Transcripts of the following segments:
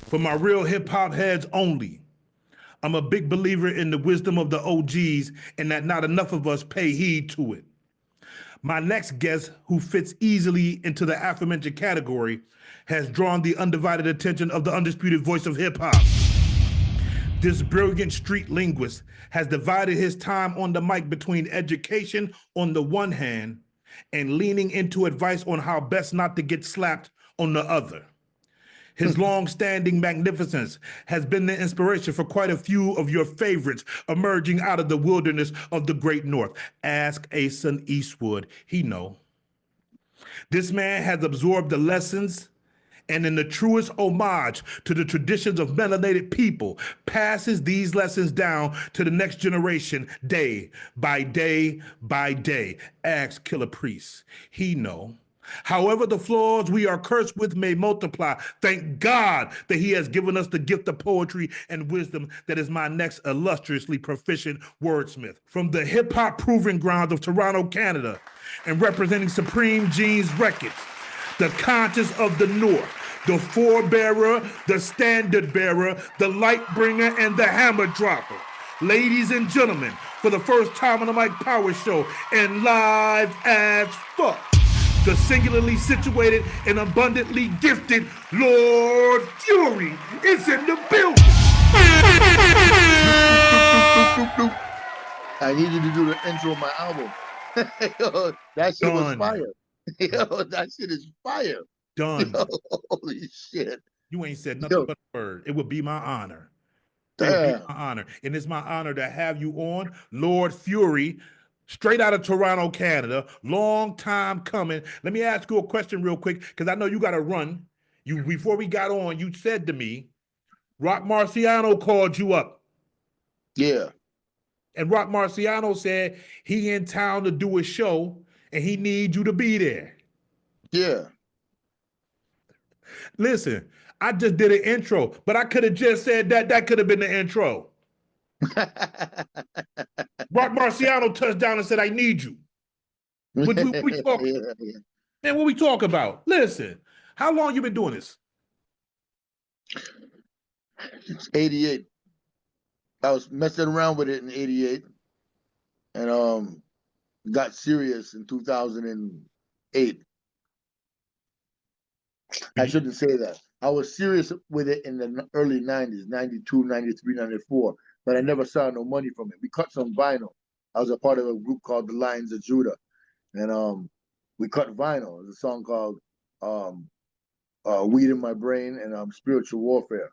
For my real hip hop heads only. I'm a big believer in the wisdom of the OGs and that not enough of us pay heed to it. My next guest, who fits easily into the aforementioned category, has drawn the undivided attention of the undisputed voice of hip hop. This brilliant street linguist has divided his time on the mic between education on the one hand and leaning into advice on how best not to get slapped on the other. His long-standing magnificence has been the inspiration for quite a few of your favorites emerging out of the wilderness of the Great North. Ask Asen Eastwood, he know. This man has absorbed the lessons and in the truest homage to the traditions of melanated people, passes these lessons down to the next generation day by day by day. Ask Killah Priest, he know. However, the flaws we are cursed with may multiply. Thank God that he has given us the gift of poetry and wisdom that is my next illustriously proficient wordsmith. From the hip-hop proving grounds of Toronto, Canada, and representing Supreme Jeans Records, the conscience of the North, the forebearer, the standard bearer, the light bringer, and the hammer dropper. Ladies and gentlemen, for the first time on the Mike Power Show and live as fuck, the singularly situated and abundantly gifted Lord Fury is in the building. I need you to do the intro of my album. Yo, that shit was fire. Yo, that shit is fire. Done. Yo, holy shit. You ain't said nothing but a word. It would be my honor. It would be my honor. And it's my honor to have you on, Lord Fury, straight out of Toronto, Canada. Long time coming. Let me ask you a question real quick, because I know you got to run. Before we got on, you said to me, Rock Marciano called you up. Yeah. And Rock Marciano said he in town to do a show and he needs you to be there. Yeah. Listen, I just did an intro, but I could have just said that could have been the intro. Rock Marciano touched down and said, I need you. What we talk? Man, what we talk about? Listen, how long you been doing this? It's 88. I was messing around with it in 88 and got serious in 2008. I shouldn't say that. I was serious with it in the early 90s, 92, 93, 94, but I never saw no money from it. We cut some vinyl. I was a part of a group called the Lions of Judah, and we cut vinyl. There's a song called Weed in My Brain and Spiritual Warfare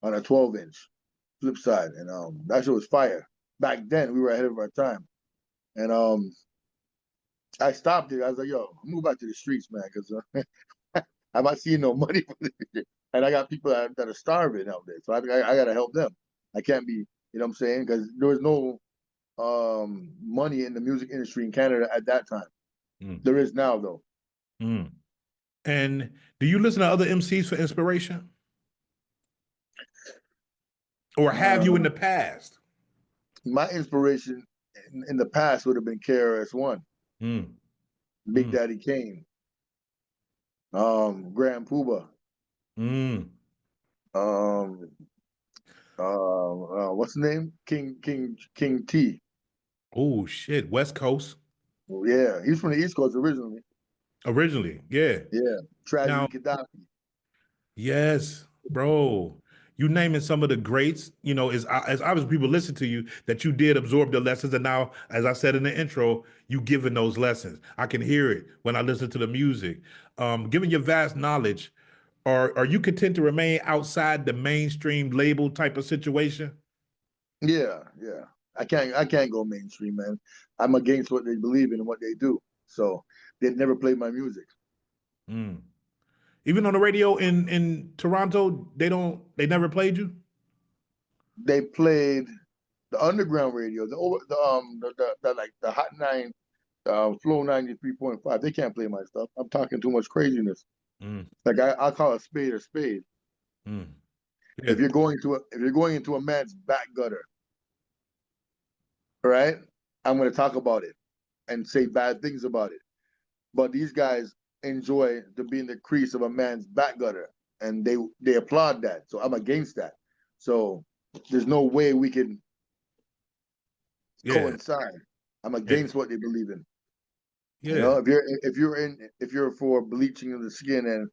on a 12-inch flip side, and that shit was fire. Back then, we were ahead of our time, and I stopped it. I was like, "Yo, move back to the streets, man, because I'm not seeing no money for this shit, and I got people that are starving out there, so I gotta help them. I can't be, you know what I'm saying? Because there was no money in the music industry in Canada at that time. There is now, though. And do you listen to other MCs for inspiration? Or have you in the past? My inspiration in the past would have been KRS-One, Big Daddy Kane, Grand Puba, what's the name? King T. Oh shit, West Coast. Yeah, he's from the East Coast originally. Yeah. Yeah, Tragedy Gaddafi. Yes, bro. You naming some of the greats, you know, as obviously people listen to you, that you did absorb the lessons. And now, as I said in the intro, you giving those lessons. I can hear it when I listen to the music. Given your vast knowledge, are you content to remain outside the mainstream label type of situation? Yeah. I can't go mainstream, man. I'm against what they believe in and what they do. So they'd never play my music. Even on the radio in Toronto, they never played you? They played the underground radio, the Hot 9, Flow 93.5. They can't play my stuff. I'm talking too much craziness. Like I'll call a spade a spade. Yeah. If you're going into a man's back gutter, right? I'm going to talk about it and say bad things about it. But these guys enjoy to be in the crease of a man's back gutter and they applaud that. So I'm against that. So there's no way we can coincide. I'm against what they believe in. Yeah. You know, if you're for bleaching of the skin and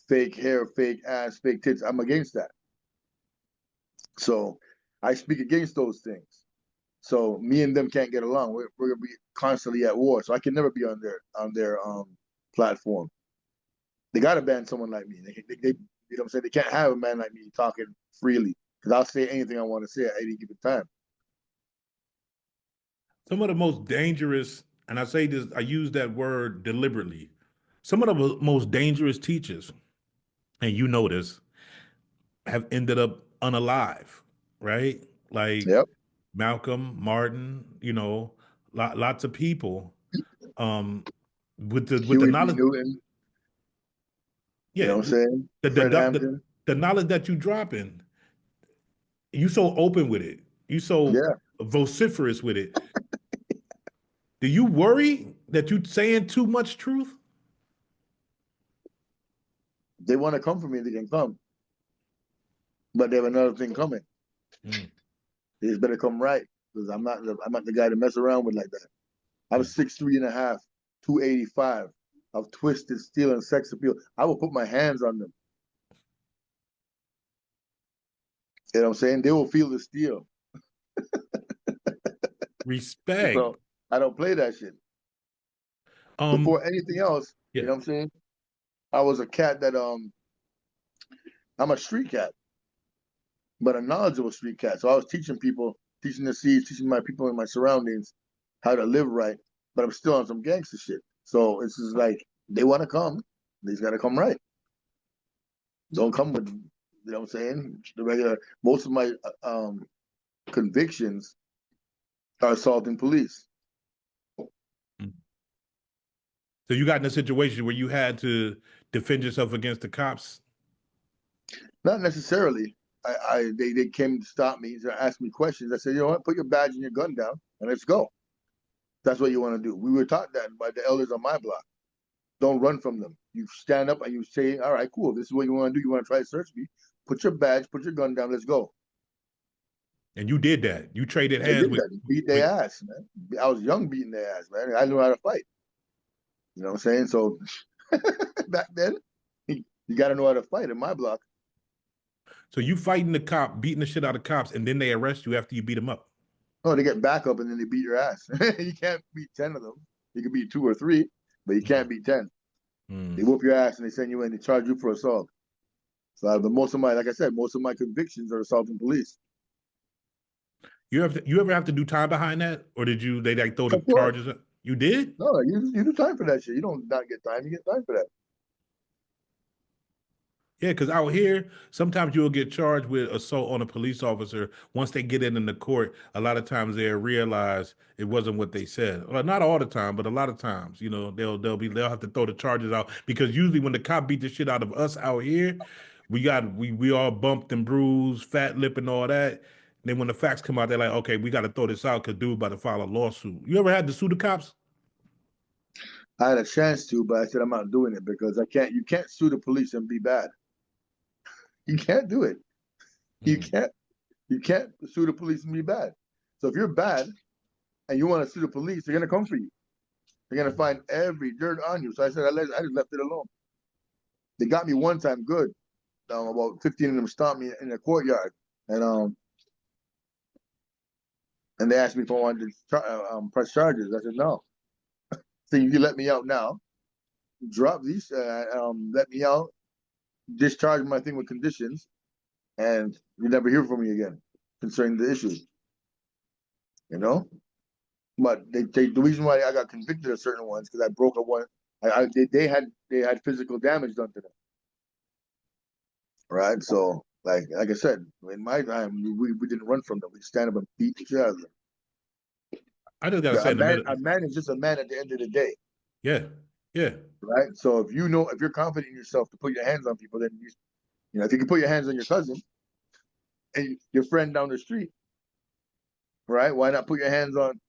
fake hair, fake ass, fake tits, I'm against that. So I speak against those things. So me and them can't get along. We're gonna be constantly at war. So I can never be on their platform. They gotta ban someone like me. They you know what I'm saying? They can't have a man like me talking freely because I'll say anything I want to say at any given time. Some of the most dangerous, and I say this, I use that word deliberately. Some of the most dangerous teachers, and you know this, have ended up unalive, right? Like Yep. Malcolm, Martin, you know, lots of people, with the Huey P. knowledge, Newton. You yeah, know what I'm saying? the the Fred the, Hampton. the knowledge that you drop in, you so open with it, you so Yeah. vociferous with it. Do you worry that you saying too much truth? They want to come for me, they can come. But they have another thing coming. Mm. They just better come right. Because I'm not the guy to mess around with like that. I'm 6'3.5", 285 of twisted steel and sex appeal. I will put my hands on them. You know what I'm saying? They will feel the steel. Respect. So I don't play that shit. Before anything else, Yeah. you know what I'm saying? I was a cat that I'm a street cat, but a knowledgeable street cat. So I was teaching people, teaching the seeds, teaching my people in my surroundings how to live right, but I'm still on some gangster shit. So it's just like they want to come, they just gotta come right. Don't come with, you know what I'm saying? The regular. Most of my convictions are assaulting police. So you got in a situation where you had to defend yourself against the cops? Not necessarily. They came to stop me, to ask me questions. I said, you know what? Put your badge and your gun down and let's go. That's what you want to do. We were taught that by the elders on my block. Don't run from them. You stand up and you say, all right, cool. This is what you want to do. You want to try to search me? Put your badge, put your gun down. Let's go. And you did that. You traded They hands did that. They beat their ass, man. I was young beating their ass, man. I knew how to fight. You know what I'm saying? So back then, you got to know how to fight in my block. So you fighting the cop, beating the shit out of cops, and then they arrest you after you beat them up. Oh, they get back up and then they beat your ass. You can't beat 10 of them. You can beat 2 or 3, but you can't beat 10. They whoop your ass and they send you in. They charge you for assault. So, but most of my, like I said, most of my convictions are assaulting police. You ever have to do time behind that, or did they like throw the Of course. charges up? You did? No, you do time for that shit. You don't not get time. You get time for that. Yeah, because out here, sometimes you'll get charged with assault on a police officer. Once they get in the court, a lot of times they'll realize it wasn't what they said. Well, not all the time, but a lot of times, you know, they'll have to throw the charges out, because usually when the cop beat the shit out of us out here, we all bumped and bruised, fat lip and all that. Then when the facts come out, they're like, okay, we got to throw this out because dude about to file a lawsuit. You ever had to sue the cops? I had a chance to, but I said I'm not doing it because I can't. You can't sue the police and be bad. You can't do it. You can't. You can't sue the police and be bad. So if you're bad and you want to sue the police, they're gonna come for you. They're gonna find every dirt on you. So I said I just left it alone. They got me one time good. About 15 of them stopped me in the courtyard, and they asked me if I wanted to press charges. I said no. So you let me out now. Drop these. Let me out. Discharge my thing with conditions, and you never hear from me again concerning the issue. You know. But the reason why I got convicted of certain ones because I broke up one. They had physical damage done to them. Right. So like I said, in my time we didn't run from them. We stand up and beat each other. I just gotta say, A man is just a man at the end of the day. yeah, yeah. Right. So if you're confident in yourself to put your hands on people, then you know if you can put your hands on your cousin and your friend down the street, right? Why not put your hands on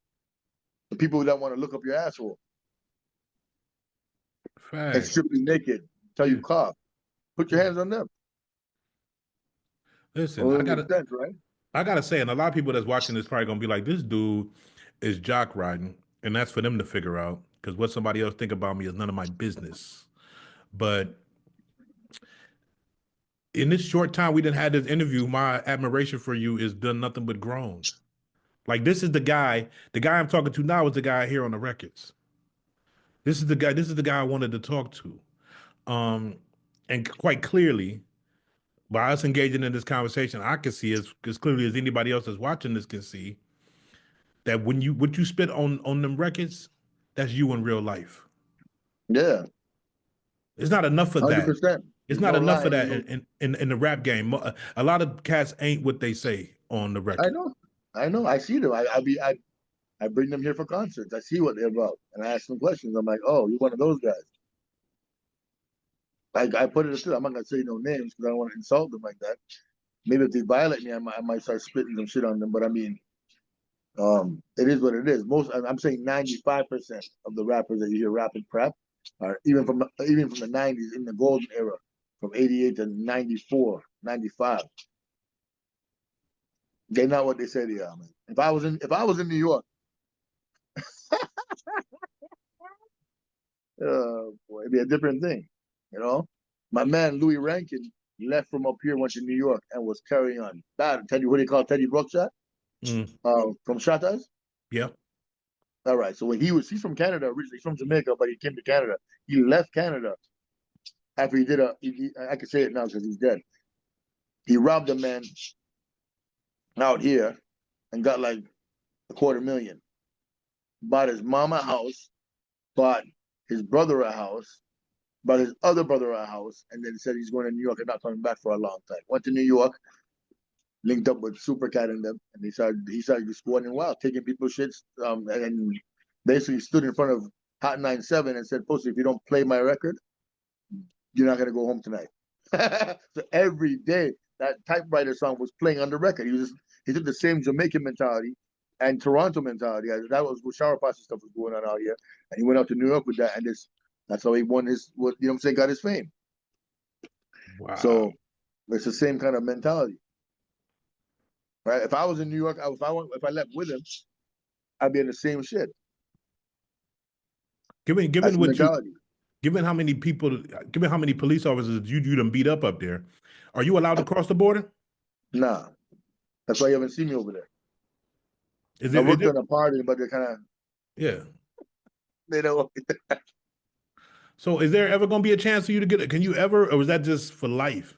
the people that want to look up your asshole and Facts. strip you naked, tell you cough? Put your hands on them. Listen, Well, it makes sense, right? I gotta say, and a lot of people that's watching this probably gonna be like, this dude is jock riding, and that's for them to figure out. Because what somebody else think about me is none of my business. But in this short time we didn't have this interview, my admiration for you is done nothing but grown. Like this is the guy I'm talking to now is the guy here on the records. This is the guy I wanted to talk to. And quite clearly, by us engaging in this conversation, I can see as clearly as anybody else that's watching this can see that when what you spit on them records, that's you in real life. Yeah. It's not enough of that. 100%. It's There's not no enough of lying. that in the rap game. A lot of cats ain't what they say on the I record. know. I know. I see them. I bring them here for concerts. I see what they're about, and I ask them questions. I'm like, oh, you're one of those guys. I put it as I'm not gonna say no names because I don't want to insult them like that. Maybe if they violate me, I might start spitting some shit on them. But I mean, it is what it is. I'm saying 95% of the rappers that you hear rapping crap are even from the '90s in the golden era, from '88 to '94, '95. They're not what they say they are, man. If I was in New York, boy, it'd be a different thing, you know. My man Louis Rankin left from up here, went to New York, and was carrying on. That Teddy, what do you call Teddy Buckshot? From Shatas. Yeah. All right. So when he's from Canada originally, he's from Jamaica, but he came to Canada. He left Canada after he did I can say it now because he's dead. He robbed a man out here and got like $250,000. Bought his mom a house, bought his brother a house, bought his other brother a house, and then said he's going to New York and not coming back for a long time. Went to New York, linked up with Supercat and them, and he started just going wild, taking people's shits, and basically stood in front of Hot 97 and said, "Pussy, if you don't play my record, you're not gonna go home tonight." So every day that typewriter song was playing on the record. He took the same Jamaican mentality and Toronto mentality. That was what Shower Posse stuff was going on out here, and he went out to New York with that, and that's how he won his, what you know what I'm saying, got his fame. Wow. So it's the same kind of mentality, right? If I was in New York, if I left with him, I'd be in the same shit. Given how many police officers you done beat up there, are you allowed to cross the border? Nah, that's why you haven't seen me over there. I worked on a party, but they're kind of they don't. So is there ever going to be a chance for you to get it? Can you ever, or is that just for life?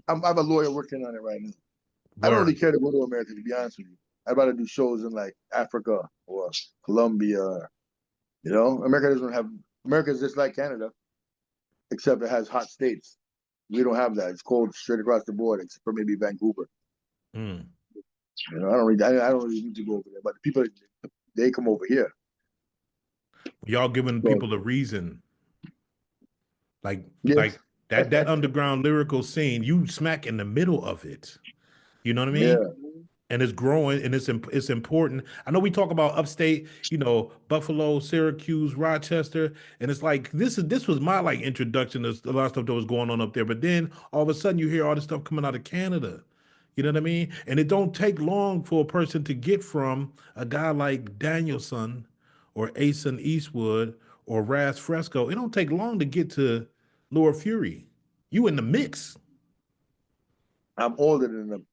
I have a lawyer working on it right now. Word. I don't really care to go to America, to be honest with you. I'd rather do shows in like Africa or Colombia. You know, America's just like Canada, except it has hot states. We don't have that. It's cold straight across the board, except for maybe Vancouver. You know, I don't really need to go over there, but the people, they come over here. Y'all giving people a reason, like that underground lyrical scene. You smack in the middle of it. You know what I mean? Yeah. And it's growing, and it's important. I know we talk about upstate, you know, Buffalo, Syracuse, Rochester, and it's like this was my like introduction to a lot of stuff that was going on up there. But then all of a sudden you hear all this stuff coming out of Canada. You know what I mean? And it don't take long for a person to get from a guy like Danielson or Asen Eastwood or Raz Fresco. It don't take long to get to Lord Fury. You in the mix. I'm older than them,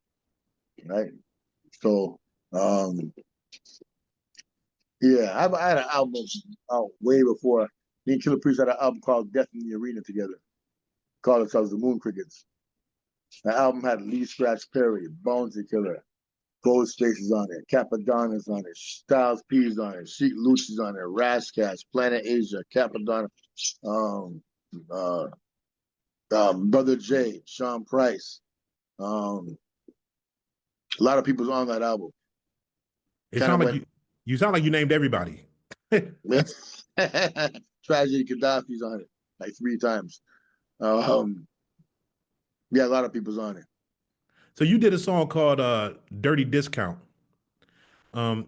right? So, yeah, I had an album out way before. Me and Killah Priest had an album called Death in the Arena together. Called ourselves the Moon Crickets. The album had Lee Scratch Perry, Bonesy Killer, Ghostface is on it, Capadonna is on it, Styles P is on it, Sheik Luch is on it, Razzcast, Planet Asia, Capadonna, Brother J, Sean Price. A lot of people's on that album. It sounds like you sound like you named everybody. Tragedy Gaddafi's on it like 3 times. Yeah, a lot of people's on it. So you did a song called Dirty Discount. You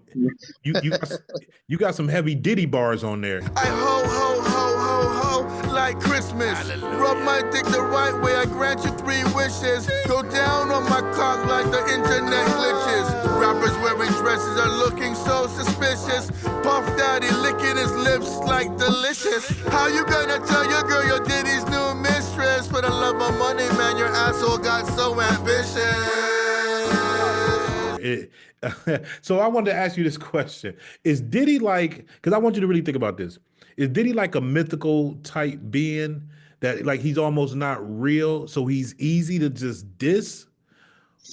got some heavy Diddy bars on there. I ho ho ho ho ho like Christmas. Rub my dick the right way, I grant you 3 wishes. Go down on my cock like the internet glitches. Rappers wearing dresses are looking so suspicious. Puff Daddy licking his lips like delicious. How you gonna tell your girl you're Diddy's new mistress? For the love of money, man, your asshole got so ambitious. So I wanted to ask you this question. Is Diddy like, because I want you to really think about this. Is Diddy like a mythical type being that like he's almost not real, so he's easy to just diss?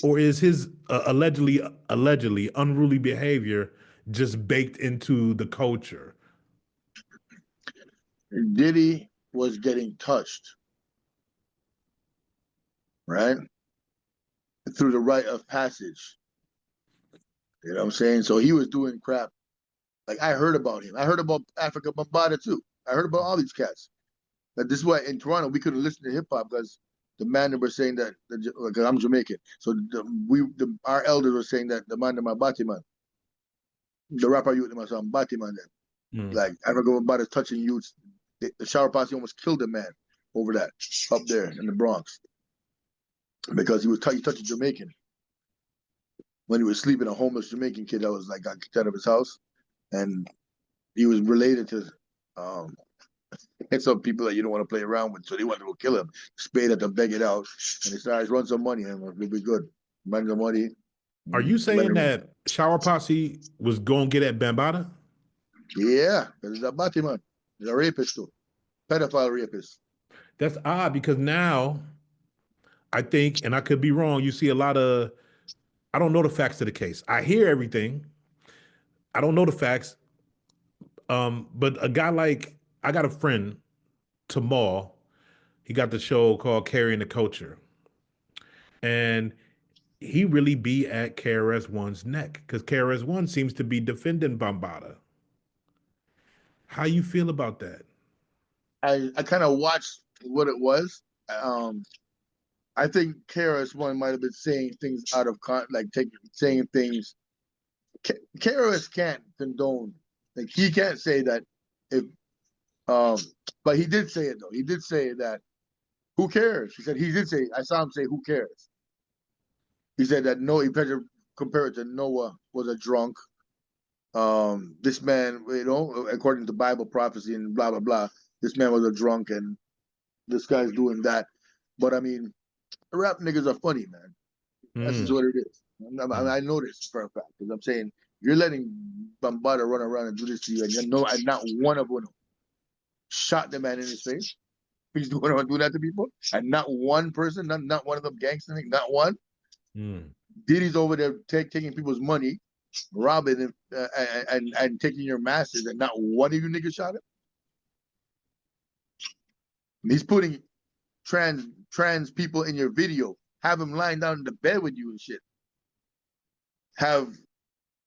Or is his allegedly unruly behavior just baked into the culture? Diddy was getting touched, right? Through the rite of passage. You know what I'm saying? So he was doing crap. Like I heard about him. I heard about Africa Bambaataa too. I heard about all these cats. That this is why in Toronto we couldn't listen to hip hop because the man that was saying that because I'm Jamaican. So our elders were saying that the man my Batiman, the rapper youth my son Batiman then. Like Africa Bambaataa is touching youths. The shower posse almost killed a man over that up there in the Bronx because he was touching Jamaican. When he was sleeping, a homeless Jamaican kid that was like got kicked out of his house, and he was related to some people that you don't want to play around with, so they wanted to go kill him. Spade had to beg it out, and he started run some money, and it'll be good. Run the money. Are you saying that Shower Posse was going to get at Bambaataa? Yeah, because he's a batty man. He's a rapist too, pedophile rapist. That's odd because now I think, and I could be wrong, you see a lot of, I don't know the facts of the case. I hear everything. I don't know the facts. But a guy like, I got a friend, Tamal, he got the show called Carrying the Culture. And he really be at KRS-One's neck because KRS-One seems to be defending Bambaataa. How you feel about that? I kind of watched what it was. I think KRS-One might have been saying things out of saying things. KRS can't condone. Like he can't say that if. But he did say it though. He did say that. Who cares? He said he did say. I saw him say, "Who cares?" He said that Noah. He tried to compare it to Noah was a drunk. This man, according to Bible prophecy and blah blah blah, this man was a drunk, and this guy's doing that. But I mean, rap niggas are funny, man. That's just what it is. I know this for a fact because I'm saying you're letting Bambaataa run around and do this to you, and and not one of them shot the man in his face. He's doing that to people, and not one person, not one of them gangsters, not one. Diddy's over there taking people's money, robbing them, and taking your masters, and not one of you niggas shot him. And he's putting trans people in your video, have him lying down in the bed with you and shit. Have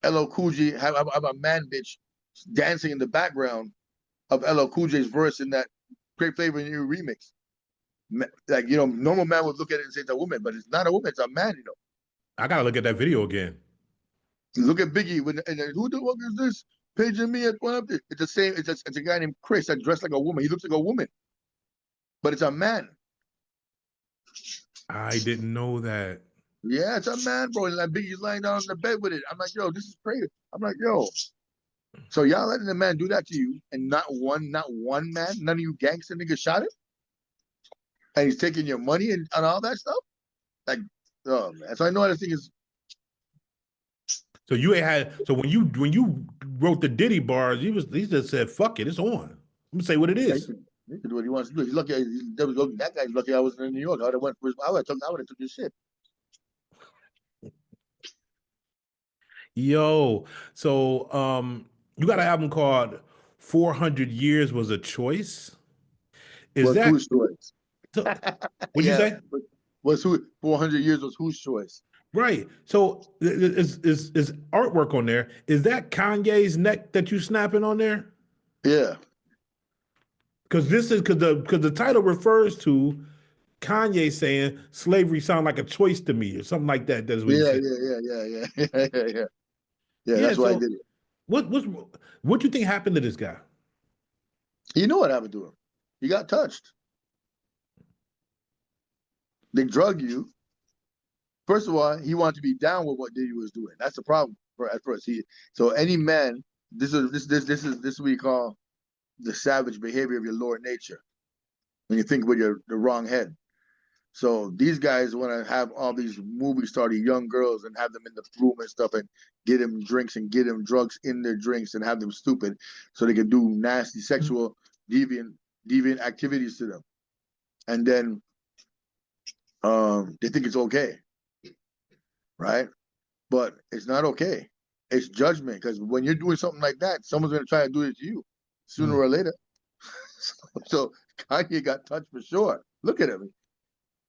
LL Cool J, have a man bitch dancing in the background of LL Cool J's verse in that Great Flavor in Your remix. Like, normal man would look at it and say it's a woman, but it's not a woman, it's a man, I gotta look at that video again. Look at Biggie, and who the fuck is this? Paging me at one of this. It's the same, it's a guy named Chris that dressed like a woman. He looks like a woman, but it's a man. I didn't know that. Yeah, it's a man, bro. And like Biggie's lying down on the bed with it. I'm like, yo, this is crazy. I'm like, yo. So y'all letting the man do that to you, and not one man, none of you gangster niggas shot him, and he's taking your money and all that stuff. Like, oh man. So I know how the thing is. So when you wrote the Diddy bars, he just said, "Fuck it, it's on. I'm gonna say what it is." He can do what he wants to do. He's lucky. That guy's lucky I wasn't in New York. I would have went for his. I would have took his shit. Yo, so you got an album called 400 Years Was a Choice. Whose choice? So, what'd you say? Was 400 Years was whose choice? Right. So is artwork on there. Is that Kanye's neck that you snapping on there? Yeah. Because the title refers to Kanye saying slavery sound like a choice to me or something like that. That's what he said. Yeah, that's why I did it. What do you think happened to this guy? You know what happened to him. He got touched. They drug you. First of all, he wanted to be down with what Diddy was doing. That's the problem at first. So any man, this is what we call the savage behavior of your lower nature. When you think with the wrong head. So these guys want to have all these movie star young girls and have them in the room and stuff and get them drinks and get them drugs in their drinks and have them stupid so they can do nasty sexual deviant activities to them. And then they think it's okay. Right? But it's not okay. It's judgment, because when you're doing something like that, someone's going to try to do it to you sooner or later. So Kanye got touched for sure. Look at him.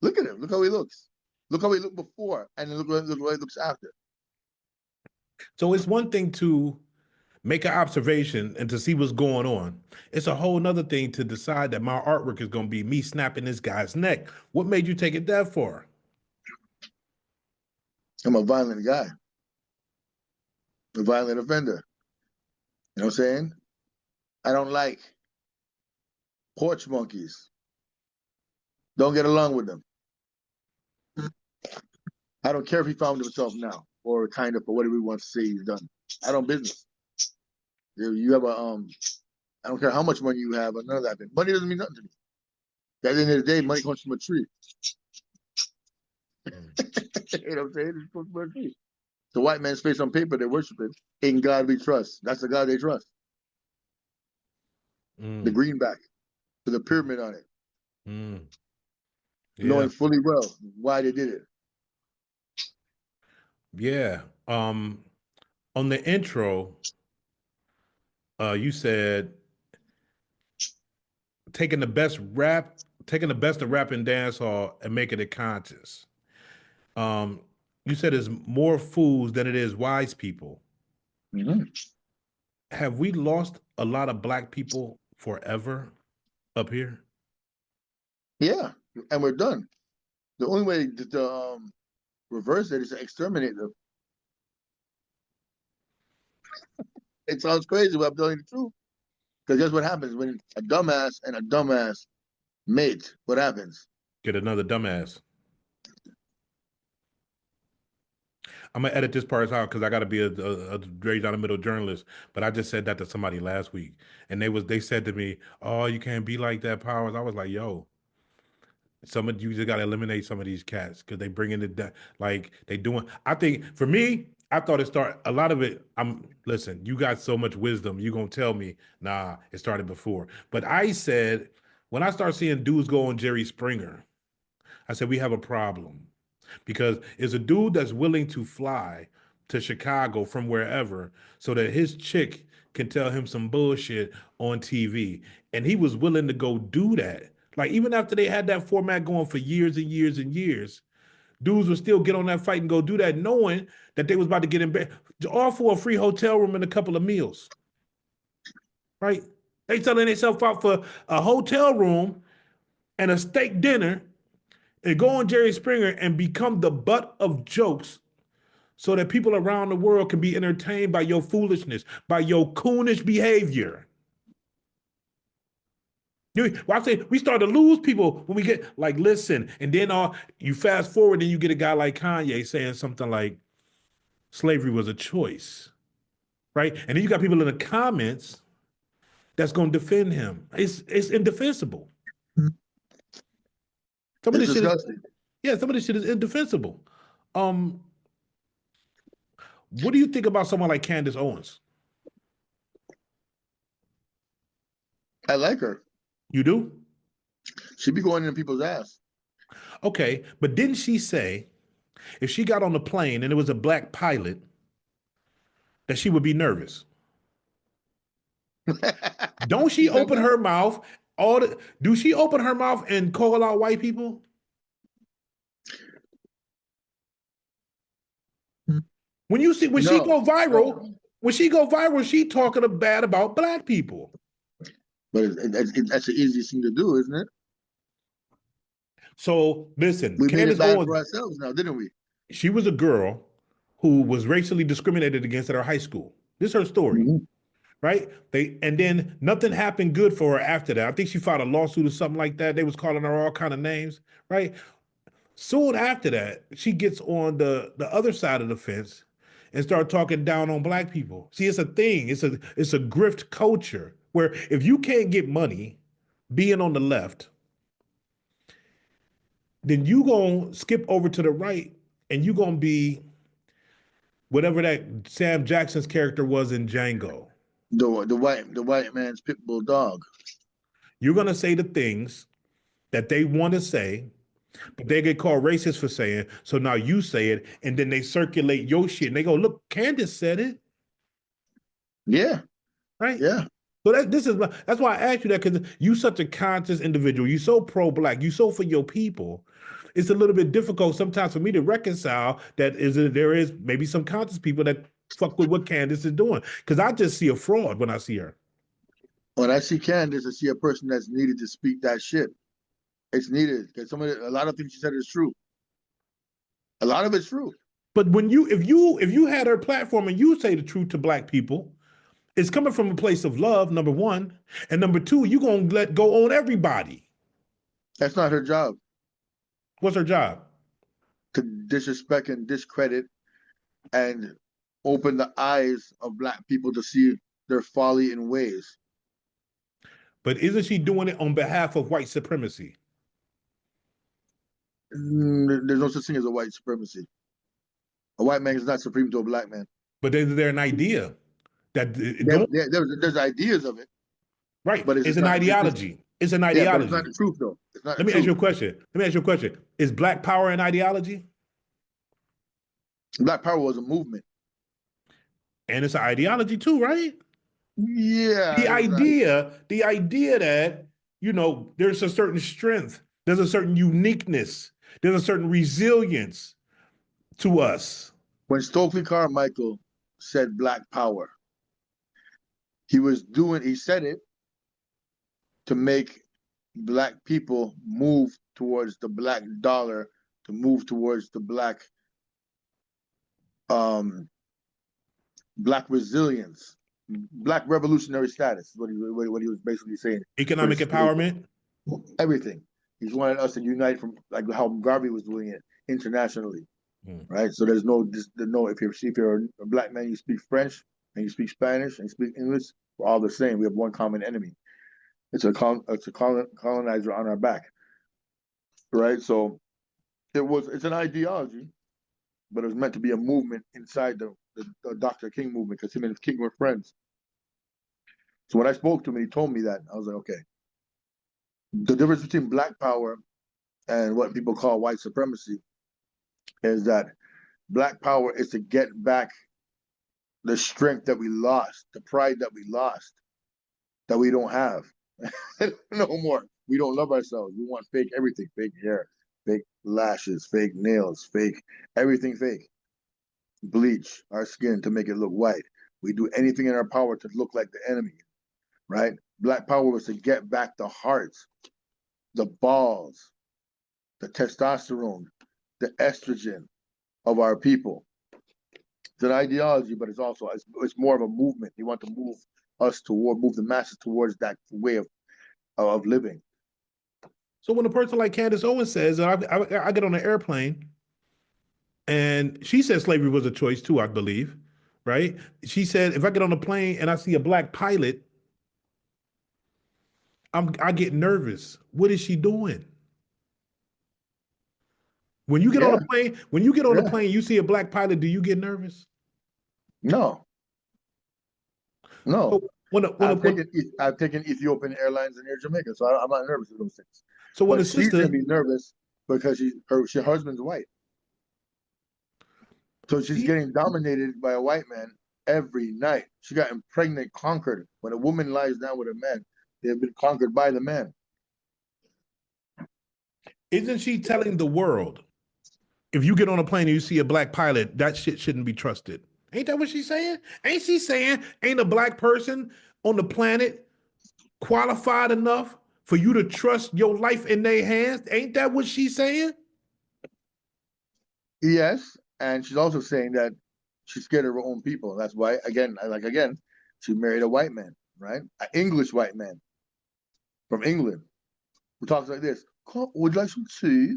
Look at him. Look how he looks. Look how he looked before, and then look how he looks after. So it's one thing to make an observation and to see what's going on. It's a whole nother thing to decide that my artwork is going to be me snapping this guy's neck. What made you take it that far? I'm a violent guy. A violent offender. You know what I'm saying? I don't like porch monkeys. Don't get along with them. I don't care if he found himself now or kind of, or whatever he wants to say he's done. I don't business. You have I don't care how much money you have or none of that. Money doesn't mean nothing to me. At the end of the day, money comes from a tree. You know what I'm saying? It comes from a tree. The white man's face on paper they're worshiping. In God we trust. That's the God they trust. The greenback with a pyramid on it. Yeah. Knowing fully well why they did it. Yeah. On the intro, you said taking the best of rap and dance hall and making it conscious. You said there's more fools than it is wise people. Have we lost a lot of black people forever up here? Yeah, and we're done. The only way to reverse it is to exterminate them. It sounds crazy, but I'm telling you the truth. Because guess what happens when a dumbass and a dumbass mate? What happens? Get another dumbass. I'm gonna edit this part out because I got to be a straight down the middle journalist. But I just said that to somebody last week, and they said to me, "Oh, you can't be like that, Powers." I was like, "Yo, some of you just got to eliminate some of these cats because they bringing it down. Like they doing." I think for me, I thought it started. A lot of it. Listen. You got so much wisdom. You gonna tell me? Nah, it started before. But I said when I start seeing dudes go on Jerry Springer, I said we have a problem. Because it's a dude that's willing to fly to Chicago from wherever so that his chick can tell him some bullshit on TV. And he was willing to go do that. Like, even after they had that format going for years and years and years, dudes would still get on that fight and go do that, knowing that they was about to get in bed, all for a free hotel room and a couple of meals. Right? They selling themselves out for a hotel room and a steak dinner and go on Jerry Springer and become the butt of jokes so that people around the world can be entertained by your foolishness, by your coonish behavior. I say we start to lose people when we get like, listen, and then you fast forward and you get a guy like Kanye saying something like slavery was a choice, right? And then you got people in the comments that's going to defend him. It's indefensible. Some of this shit is indefensible. What do you think about someone like Candace Owens? I like her. You do? She be going in people's ass. Okay, but didn't she say if she got on the plane and it was a black pilot that she would be nervous? Don't she open her mouth? Do she open her mouth and call out white people? When she go viral, she talking bad about black people. But that's the easiest thing to do, isn't it? So listen, we Candace made it bad Owens, for ourselves now, didn't we? She was a girl who was racially discriminated against at her high school. This is her story, right? And then nothing happened good for her after that. I think she filed a lawsuit or something like that. They was calling her all kind of names, right? Soon after that, she gets on the other side of the fence and start talking down on black people. See, it's a thing. It's a grift culture where if you can't get money being on the left, then you gonna skip over to the right and you gonna be whatever that Sam Jackson's character was in Django. The white man's pit bull dog. You're gonna say the things that they want to say, but they get called racist for saying. So now you say it, and then they circulate your shit, and they go, "Look, Candace said it." Yeah. Right? Yeah. So that's why I asked you that, because you such a conscious individual. You so pro-black. You so for your people. It's a little bit difficult sometimes for me to reconcile that there is maybe some conscious people that fuck with what Candace is doing, because I just see a fraud when I see her. When I see Candace, I see a person that's needed to speak that shit. It's needed because a lot of things she said is true. A lot of it's true. But if you had her platform and you say the truth to black people, it's coming from a place of love, number one, and number two, you're gonna let go on everybody. That's not her job. What's her job? To disrespect and discredit and open the eyes of black people to see their folly in ways. But isn't she doing it on behalf of white supremacy? There's no such thing as a white supremacy. A white man is not supreme to a black man. But is there an idea that there's ideas of it, right? But it's an ideology. It's an ideology. Yeah, but it's not the truth, though. It's not. Let me ask you a question. Is Black Power an ideology? Black Power was a movement, and it's an ideology too, right? Yeah. The idea that there's a certain strength, there's a certain uniqueness, there's a certain resilience to us. When Stokely Carmichael said Black Power, he said it to make black people move towards the black dollar, to move towards the black resilience, black revolutionary status, what he was basically saying. Economic empowerment? Everything. He wanted us to unite from like how Garvey was doing it internationally. Right? So there's no if you're a black man, you speak French and you speak Spanish and you speak English, we're all the same. We have one common enemy. It's a colonizer on our back. Right? So it's an ideology, but it was meant to be a movement inside the Dr. King movement, because him and King were friends. So when I spoke to him, he told me that, I was like, okay. The difference between Black Power and what people call white supremacy is that Black Power is to get back the strength that we lost, the pride that we lost, that we don't have no more. We don't love ourselves. We want fake everything, fake hair, fake lashes, fake nails, fake everything fake. Bleach our skin to make it look white. We do anything in our power to look like the enemy, right? Black Power was to get back the hearts, the balls, the testosterone, the estrogen of our people. It's an ideology, but it's more of a movement. You want to move the masses towards that way of living. So when a person like Candace Owens says, I get on an airplane, and she said slavery was a choice too, I believe, right? She said, if I get on a plane and I see a black pilot, I get nervous. What is she doing? When you get on a plane, you see a black pilot, do you get nervous? No. So I've taken Ethiopian Airlines and Air Jamaica, so I'm not nervous with those things. So when she's gonna be nervous because her husband's white, so she's getting dominated by a white man every night. She got impregnated, conquered. When a woman lies down with a man, they have been conquered by the man. Isn't she telling the world, if you get on a plane and you see a black pilot, that shit shouldn't be trusted? Ain't that what she's saying? Ain't she saying ain't a black person on the planet qualified enough for you to trust your life in their hands? Ain't that what she's saying? Yes, and she's also saying that she's scared of her own people. That's why, again, she married a white man, right? An English white man from England who talks like this. Would you like some tea?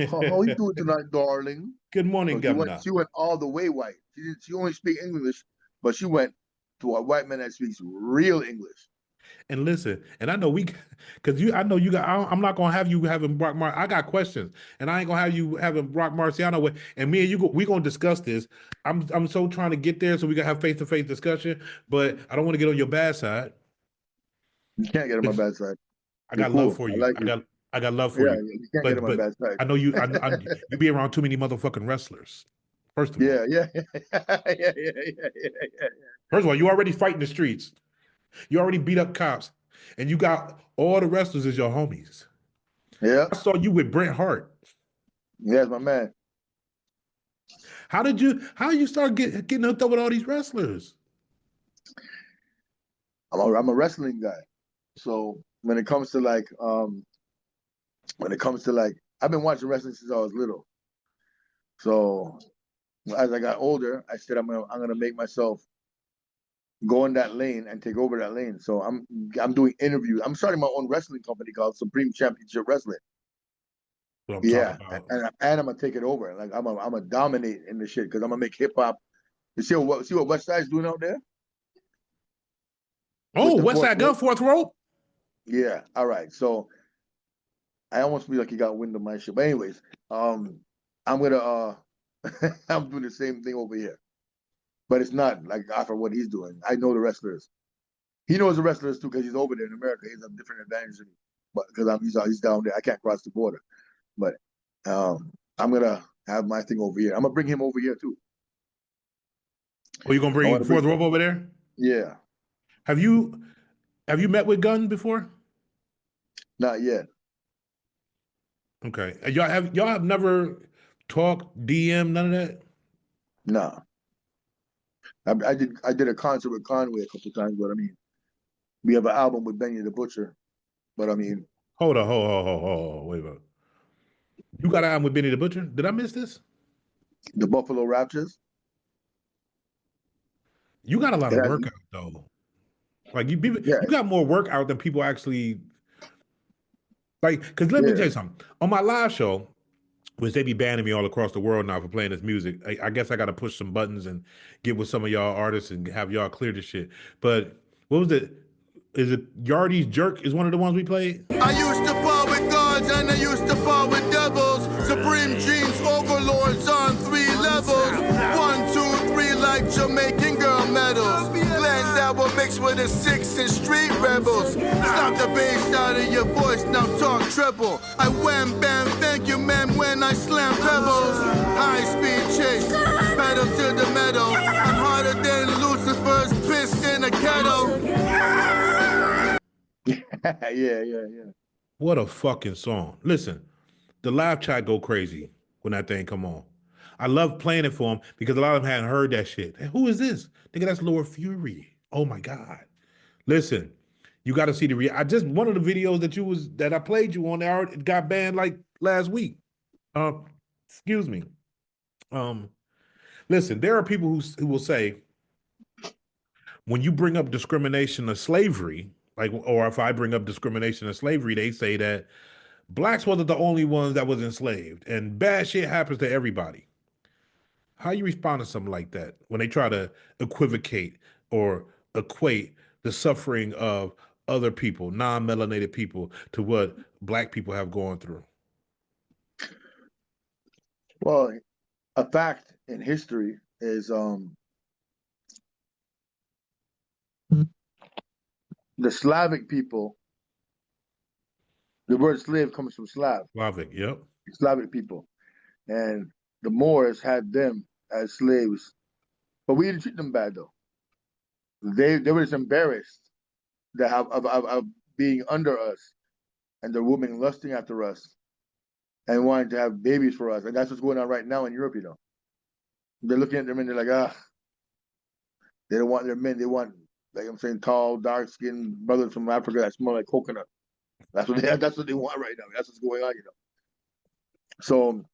How are you doing tonight, darling? Good morning, So Governor. she went all the way white. She only speak English, but she went to a white man that speaks real English. And listen, and I know I know you got. I'm not gonna have you having Brock Mar. I got questions, and I ain't gonna have you having Brock Marciano with. And me and you, we gonna discuss this. I'm so trying to get there so we can have face-to-face discussion, but I don't want to get on your bad side. You can't get on my bad side. I got cool. love for you. I got love for Yeah, you. you can't get on my bad side. I know you. You be around too many motherfucking wrestlers. First of all, yeah. First of all, you already fighting the streets. You already beat up cops, and you got all the wrestlers as your homies. Yeah. I saw you with Bret Hart. Yes, my man. How did you start getting hooked up with all these wrestlers? I'm a wrestling guy. So when it comes to like I've been watching wrestling since I was little. So as I got older, I said I'm gonna make myself go in that lane and take over that lane. So I'm doing interviews. I'm starting my own wrestling company called Supreme Championship Wrestling. What I'm Yeah, talking about. and I'm gonna take it over. Like I'm gonna dominate in the shit because I'm gonna make hip hop. You see what West Side's doing out there? Oh, West Side Gun, fourth rope. Yeah. All right. So I almost feel like you got wind of my shit. But anyways, I'm gonna I'm doing the same thing over here. But it's not like after what he's doing. I know the wrestlers. He knows the wrestlers too because he's over there in America. He has a different advantage than me. But because he's down there, I can't cross the border. But I'm gonna have my thing over here. I'm gonna bring him over here too. Oh, you gonna bring fourth rope over there? Yeah. Have you met with Gunn before? Not yet. Okay. Y'all have never talked, DM, none of that? No. I did a concert with Conway a couple times, but I mean, we have an album with Benny the Butcher. But I mean, hold on, wait a minute. You got an album with Benny the Butcher? Did I miss this? The Buffalo Raptors. You got a lot of workout though. Like you got more workout than people actually like. Because let me tell you something. On my live show, which they be banning me all across the world now for playing this music. I guess I got to push some buttons and get with some of y'all artists and have y'all clear this shit. But what was it? Is it Yardy's Jerk is one of the ones we played? I used to par with gods and I used to par with devils. Supreme Jeans overlords on 3 levels. 1, 2, 3 like Jamaican girl medals. Glenn that will mix with a 6 and street rebels. Stop the bass out of your voice, now talk treble. I wham bam, thank you man when I slam pebbles. High speed chase, pedal to the metal. I'm harder than Lucifer's piss in a kettle. yeah. What a fucking song. Listen, the live chat go crazy when that thing come on. I love playing it for them because a lot of them hadn't heard that shit. Hey, who is this? Nigga, that's Lord Fury. Oh my God. Listen, you got to see one of the videos that I played you on there, it got banned like last week. Excuse me. Listen, there are people who will say, when you bring up discrimination of slavery, or if I bring up discrimination of slavery, they say that blacks wasn't the only ones that was enslaved and bad shit happens to everybody. How you respond to something like that when they try to equivocate or equate the suffering of other people, non-melanated people, to what black people have gone through? Well, a fact in history is the Slavic people. The word slave comes from Slav. Slavic, yep. Slavic people. And the Moors had them as slaves. But we didn't treat them bad though. They were just embarrassed of being under us and the women lusting after us and wanting to have babies for us. And that's what's going on right now in Europe, you know. They're looking at their men, they're like, they don't want their men, they want, like I'm saying, tall, dark-skinned brothers from Africa that smell like coconut. That's what they want right now. That's what's going on, you know. So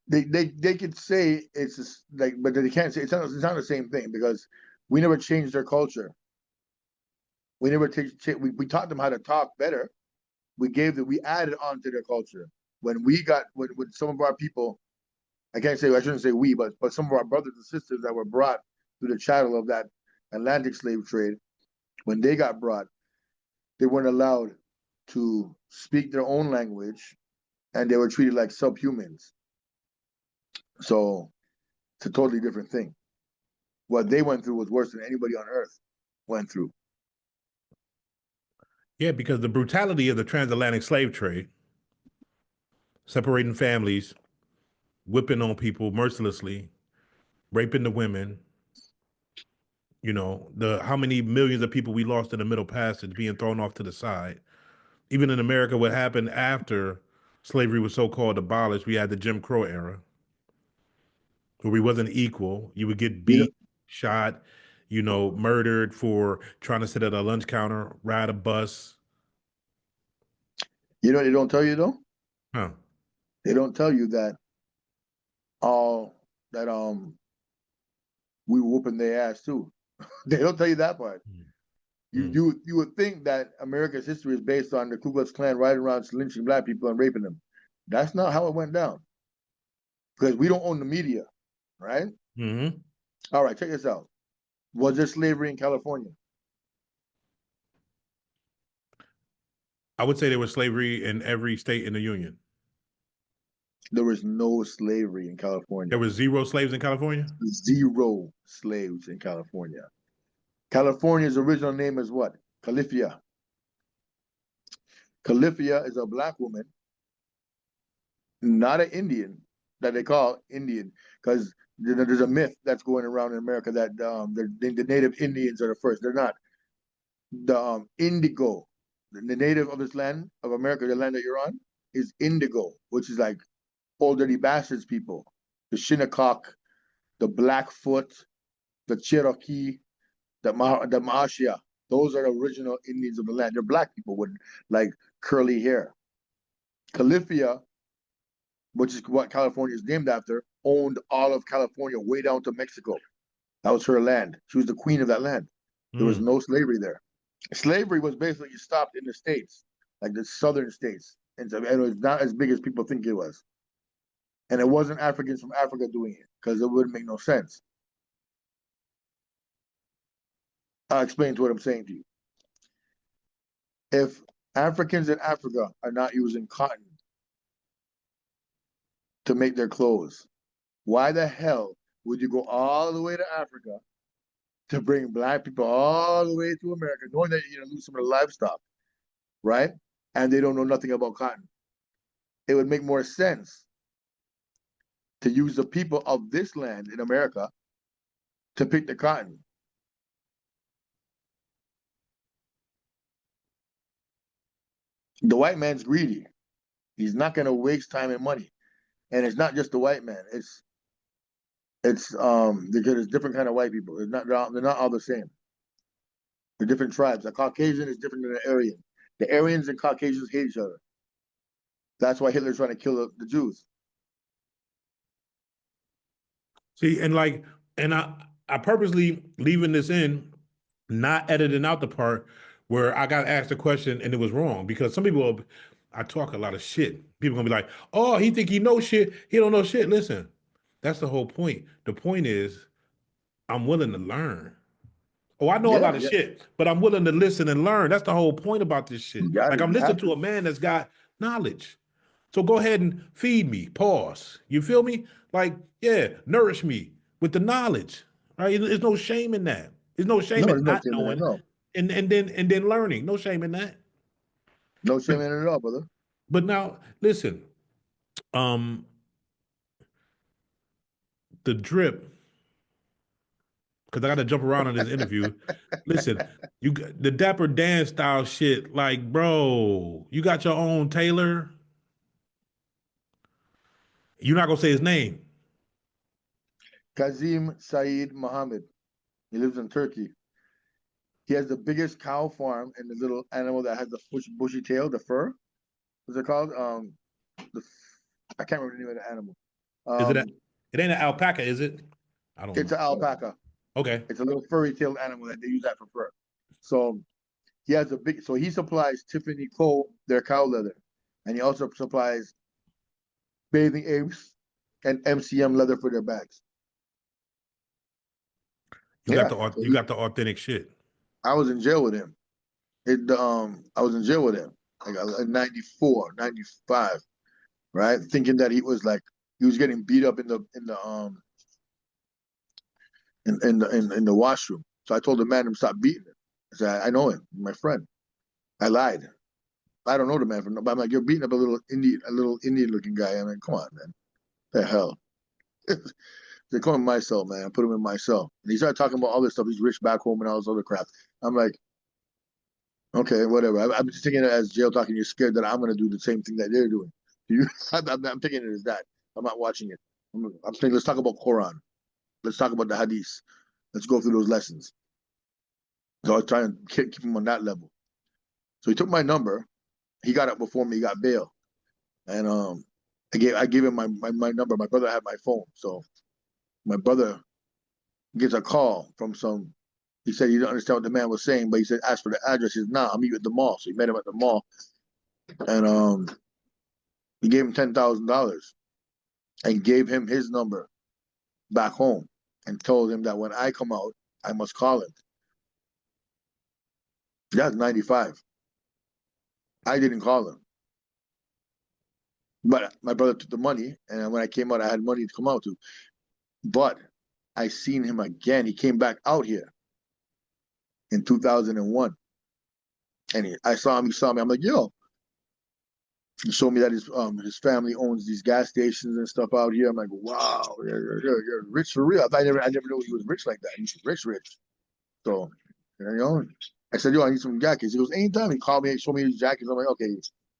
They could say it's just like, but they can't say it's not the same thing because we never changed their culture. We never we taught them how to talk better. We added on to their culture. When some of our people, I shouldn't say we, but some of our brothers and sisters that were brought through the chattel of that Atlantic slave trade, when they got brought, they weren't allowed to speak their own language, and they were treated like subhumans. So it's a totally different thing. What they went through was worse than anybody on earth went through. Yeah, because the brutality of the transatlantic slave trade, separating families, whipping on people mercilessly, raping the women, how many millions of people we lost in the Middle Passage being thrown off to the side. Even in America, what happened after slavery was so-called abolished, we had the Jim Crow era, where we wasn't equal. You would get beat, shot, murdered for trying to sit at a lunch counter, ride a bus. You know what they don't tell you though? Huh. They don't tell you that we were whooping their ass too. They don't tell you that part. You would think that America's history is based on the Ku Klux Klan riding around lynching black people and raping them. That's not how it went down. Because we don't own the media, right? Mm-hmm. All right, check this out. Was there slavery in California? I would say there was slavery in every state in the Union. There was no slavery in California. There was 0 slaves in California? 0 slaves in California. California's original name is what? Califia. Califia is a black woman, not an Indian, that they call Indian, because there's a myth that's going around in America that the native Indians are the first. They're not. The indigo, the native of this land, of America, the land that you're on, is indigo, which is like Old Dirty Bastards people, the Shinnecock, the Blackfoot, the Cherokee, the Maashia. Those are the original Indians of the land. They're black people with like curly hair. Califia, which is what California is named after, owned all of California way down to Mexico. That was her land. She was the queen of that land. There was no slavery there. Slavery was basically stopped in the states, like the southern states. And it was not as big as people think it was. And it wasn't Africans from Africa doing it, because it wouldn't make no sense. I'll explain to what I'm saying to you. If Africans in Africa are not using cotton to make their clothes, why the hell would you go all the way to Africa to bring black people all the way to America, knowing that you're going to lose some of the livestock, right? And they don't know nothing about cotton. It would make more sense to use the people of this land in America to pick the cotton. The white man's greedy. He's not going to waste time and money. And it's not just the white man. It's because there's different kind of white people. They're not all the same. They're different tribes. A Caucasian is different than an Aryan. The Aryans and Caucasians hate each other. That's why Hitler's trying to kill the Jews. See, and I purposely leaving this in, not editing out the part where I got asked a question and it was wrong, because some people, I talk a lot of shit. People gonna be like, oh, he think he knows shit. He don't know shit. Listen, that's the whole point. The point is, I'm willing to learn. Oh, I know a lot of shit, but I'm willing to listen and learn. That's the whole point about this shit. Like, I'm listening to a man that's got knowledge. So go ahead and feed me, pause. You feel me? Like, yeah, nourish me with the knowledge, right? There's no shame in that. There's no shame in not knowing and then learning. No shame in that. No shame in it at all, brother. But now, listen, the drip, because I got to jump around on this interview. Listen, you got the Dapper Dan style shit. Like, bro, you got your own tailor. You're not gonna say his name. Kazim Saeed Mohammed. He lives in Turkey. He has the biggest cow farm and the little animal that has the bushy tail, the fur. What's it called? I can't remember the name of the animal. Is it? It ain't an alpaca, is it? I don't It's know. an alpaca. Okay. It's a little furry-tailed animal that they use that for fur. So he has a big. So he supplies Tiffany Co. their cow leather, and he also supplies Bathing Apes and MCM leather for their bags. You Yeah. got the So you got the authentic shit. I was in jail with him. I was in jail with him like in 94, 95, right? Thinking that he was getting beat up in the washroom. So I told the man to stop beating him. I said, I know him, my friend. I lied. I don't know the man but I'm like, you're beating up a little Indian looking guy. I mean, come on, man. The hell. They call him my cell, man. I put him in my cell. And he started talking about all this stuff. He's rich back home and all this other crap. I'm like, okay, whatever. I'm just taking it as jail talking. You're scared that I'm going to do the same thing that they're doing. I'm taking it as that. I'm not watching it. I'm saying, let's talk about Quran. Let's talk about the Hadith. Let's go through those lessons. So I was trying to keep him on that level. So he took my number. He got up before me. He got bail. And I gave him my number. My brother had my phone. So my brother gets a call from some. He said he didn't understand what the man was saying, but he said, ask for the address. He said, nah, I'll meet you at the mall. So he met him at the mall. And he gave him $10,000 and gave him his number back home and told him that when I come out, I must call him. That's 95. I didn't call him. But my brother took the money, and when I came out, I had money to come out to. But I seen him again. He came back out here in 2001. And I saw him, he saw me. I'm like, yo. He showed me that his family owns these gas stations and stuff out here. I'm like, wow, you're rich for real. I never knew he was rich like that. He's rich. So, I said, yo, I need some jackets. He goes, anytime. He called me, showed me his jackets. I'm like, okay,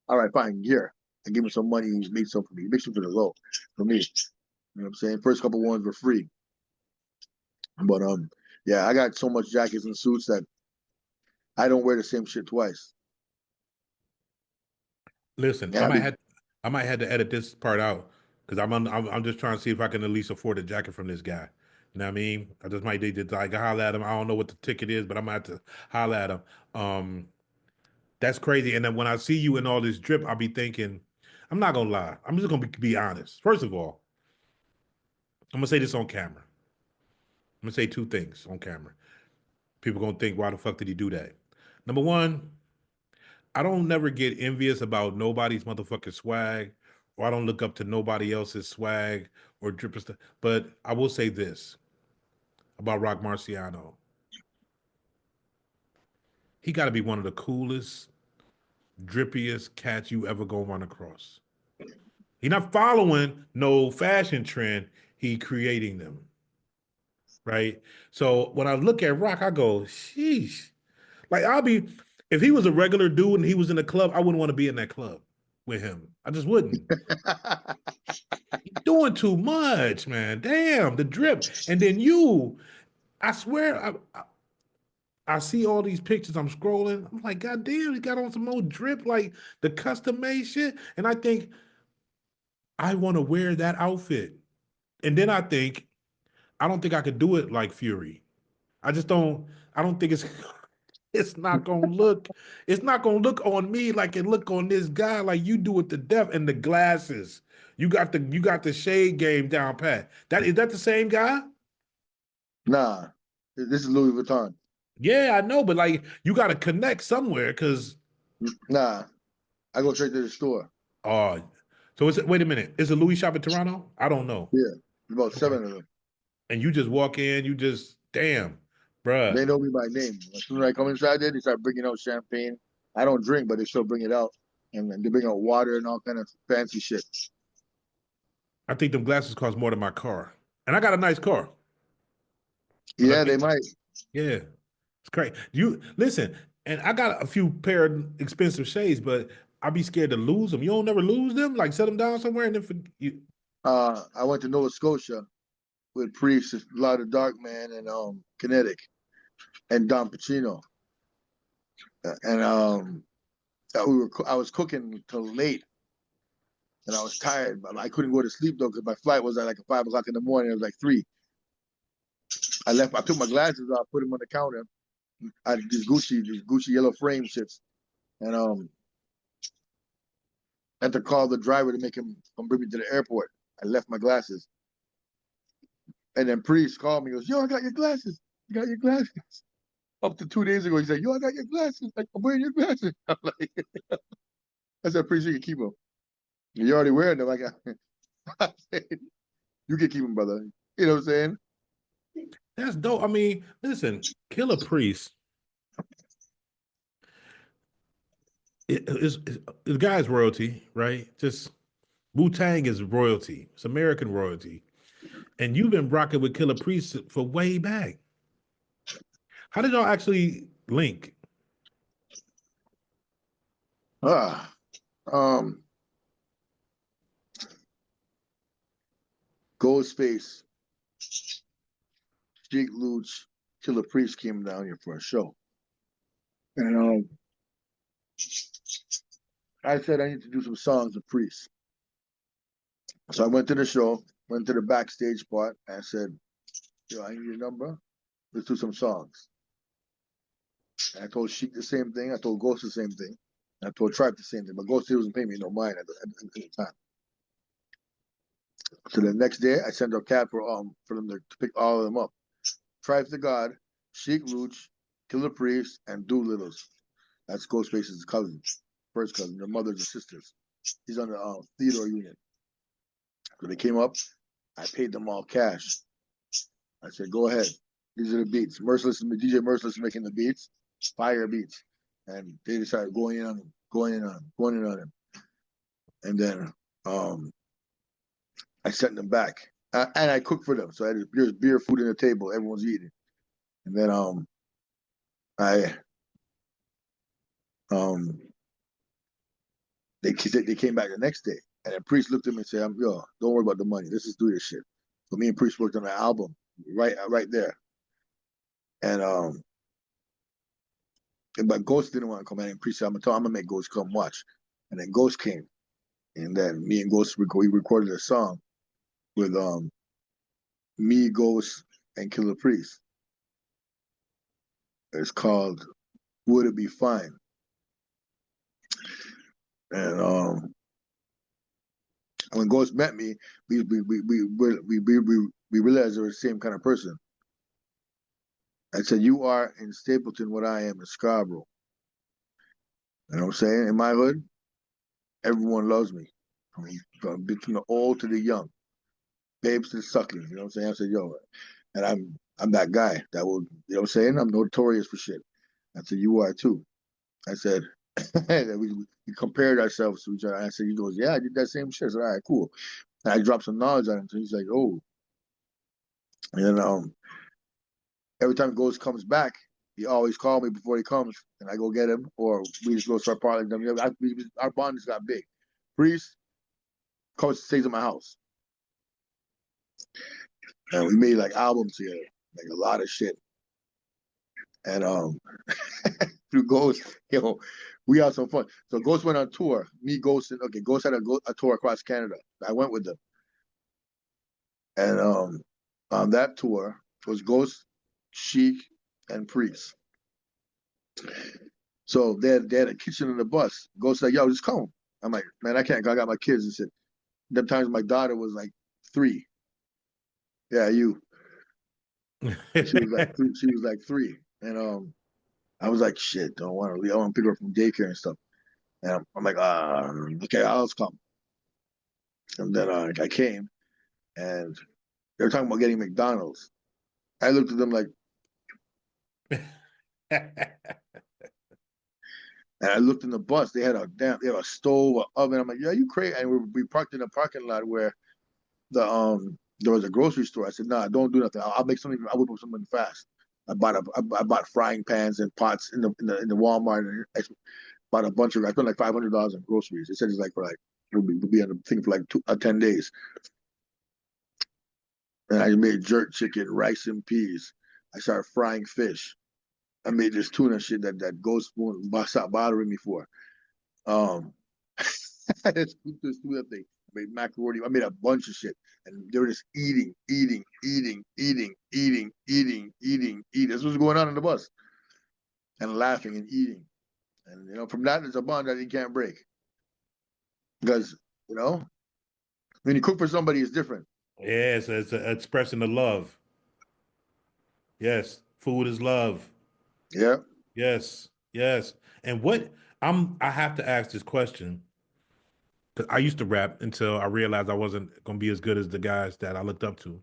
all right, fine, here. I gave him some money. He made some for me. He made some for the low for me. You know what I'm saying? First couple ones were free. But yeah, I got so much jackets and suits that I don't wear the same shit twice. Listen, Yeah, I might have to edit this part out because I'm just trying to see if I can at least afford a jacket from this guy. You know what I mean? I just might need to like holler at him. I don't know what the ticket is, but I'm gonna have to holler at him. That's crazy. And then when I see you in all this drip, I'll be thinking, I'm not gonna lie. I'm just gonna be honest. First of all, I'm gonna say this on camera. I'm gonna say two things on camera. People gonna think, why the fuck did he do that? Number one, I don't never get envious about nobody's motherfucking swag, or I don't look up to nobody else's swag or drip and stuff. But I will say this about Rock Marciano. He got to be one of the coolest, drippiest cats you ever gonna run across. He not following no fashion trend. He creating them, right? So when I look at Rock, I go, sheesh. Like if he was a regular dude and he was in a club, I wouldn't want to be in that club with him. I just wouldn't. Doing too much, man. Damn, the drip. And then I swear, I see all these pictures. I'm scrolling. I'm like, God damn, he got on some more drip, like the custom made shit. And I think I want to wear that outfit. And then I think I don't think I could do it like Fury. I just don't. I don't think it's not gonna look. It's not gonna look on me like it look on this guy. Like you do it to death. And the glasses. You got the shade game down pat. Is that the same guy? nah, this is Louis Vuitton. Yeah, I know, but like you got to connect somewhere because. Nah, I go straight to the store. Oh, so wait a minute. Is it Louis shop in Toronto? I don't know. Yeah, about Okay. 7 of them. And you just walk in, damn, bruh. They know me by name. As soon as I come inside there, they start bringing out champagne. I don't drink, but they still bring it out. And then they bring out water and all kind of fancy shit. I think them glasses cost more than my car. And I got a nice car. Yeah, they might. Yeah. It's crazy. You listen, and I got a few pair of expensive shades, but I'd be scared to lose them. You don't never lose them? Like set them down somewhere and then you. I went to Nova Scotia with Priest, a lot of Dark Man, and Kinetic, and Don Pacino. And I was cooking till late. and I was tired, but I couldn't go to sleep though because my flight was at like 5 o'clock in the morning. It was like 3. I took my glasses off, put them on the counter. I had these Gucci yellow frame shits, and I had to call the driver to make him come bring me to the airport. I left my glasses, and then Priest called me. He goes, "Yo, I got your glasses. You got your glasses." Up to 2 days ago, he said, "Yo, I got your glasses. Like, I'm wearing your glasses." I'm like, I said, "Priest, you can keep them. You're already wearing them." I said, "You can keep them, brother." You know what I'm saying? That's dope. I mean, listen, Killah Priest. The guy's royalty, right? Just Wu-Tang is royalty. It's American royalty. And you've been rocking with Killah Priest for way back. How did y'all actually link? Ghostface, Jake Luch, Killah Priest came down here for a show. And I said I need to do some songs with Priest. So I went to the show, went to the backstage part, and I said, "Yo, I need your number. Let's do some songs." And I told Sheik the same thing. I told Ghost the same thing. And I told Tribe the same thing. But Ghost wasn't paying me no mind at the time. So the next day, I sent a cab for them to pick all of them up. Tribe the God, Sheik Luch, Killah Priest, and Doolittles. That's Ghostface's cousin, first cousin. Their mothers and sisters. He's on the Theodore Union. So they came up. I paid them all cash. I said, "Go ahead. These are the beats." DJ Merciless making the beats, fire beats. And they decided going in on him. And then I sent them back. And I cooked for them. So there's beer, food on the table. Everyone's eating. And then they came back the next day. And then Priest looked at me and said, "Yo, don't worry about the money. Let's just do this shit." So me and Priest worked on an album right there. And but Ghost didn't want to come in, and Priest said, I'm gonna make Ghost come watch. And then Ghost came. And then me and Ghost, we recorded a song with me, Ghost, and Killah Priest. It's called "Would It Be Fine?" And when Ghost met me, we realized they were the same kind of person. I said, "You are in Stapleton what I am in Scarborough." You know what I'm saying? In my hood, everyone loves me. I mean, from the old to the young, babes to the sucklings. You know what I'm saying? I said, "Yo," and I'm that guy that will, you know what I'm saying? I'm notorious for shit. I said, "You are too." I said, we compared ourselves to each other. I said, he goes, "Yeah, I did that same shit." I said, "All right, cool." And I dropped some knowledge on him. So he's like, "Oh." And every time Ghost comes back, he always calls me before he comes, and I go get him, or we just go start partying them. Our bond just got big. Priest stays at my house, and we made like albums together, like a lot of shit. And through Ghost, we had some fun. So Ghost went on tour. Me, Ghost, and Ghost had a tour across Canada. I went with them, and on that tour was Ghost, Sheik, and Priest. So they had a kitchen in the bus. Ghost said, "Yo, just come." I'm like, "Man, I can't. I got my kids." And said, "Them times my daughter was like 3. Yeah, you." She was like 3. She was like 3, and I was like, "Shit, don't want to leave. I want to pick her up from daycare and stuff." And I'm like, "Okay, I'll come." And then I came, and they were talking about getting McDonald's. I looked at them like, and I looked in the bus. They had a stove, an oven. I'm like, "Yeah, you crazy?" And we parked in a parking lot where there was a grocery store. I said, "Nah, don't do nothing. I'll make something. I'll whip up something fast." I bought frying pans and pots in the Walmart, and I bought a bunch of. I spent like $500 on groceries. They said it's like it would be on the thing for like 10 days. And I made jerk chicken, rice and peas. I started frying fish. I made this tuna shit that Ghost won't stop bothering me for. I just this tuna thing. made macaroni. I made a bunch of shit, and they were just eating. This was going on in the bus, and laughing and eating, and from that there's a bond that you can't break, because when you cook for somebody, it's different. Yes, it's an expression of love. Yes, food is love. Yeah. Yes, yes. And I have to ask this question because I used to rap until I realized I wasn't gonna be as good as the guys that I looked up to.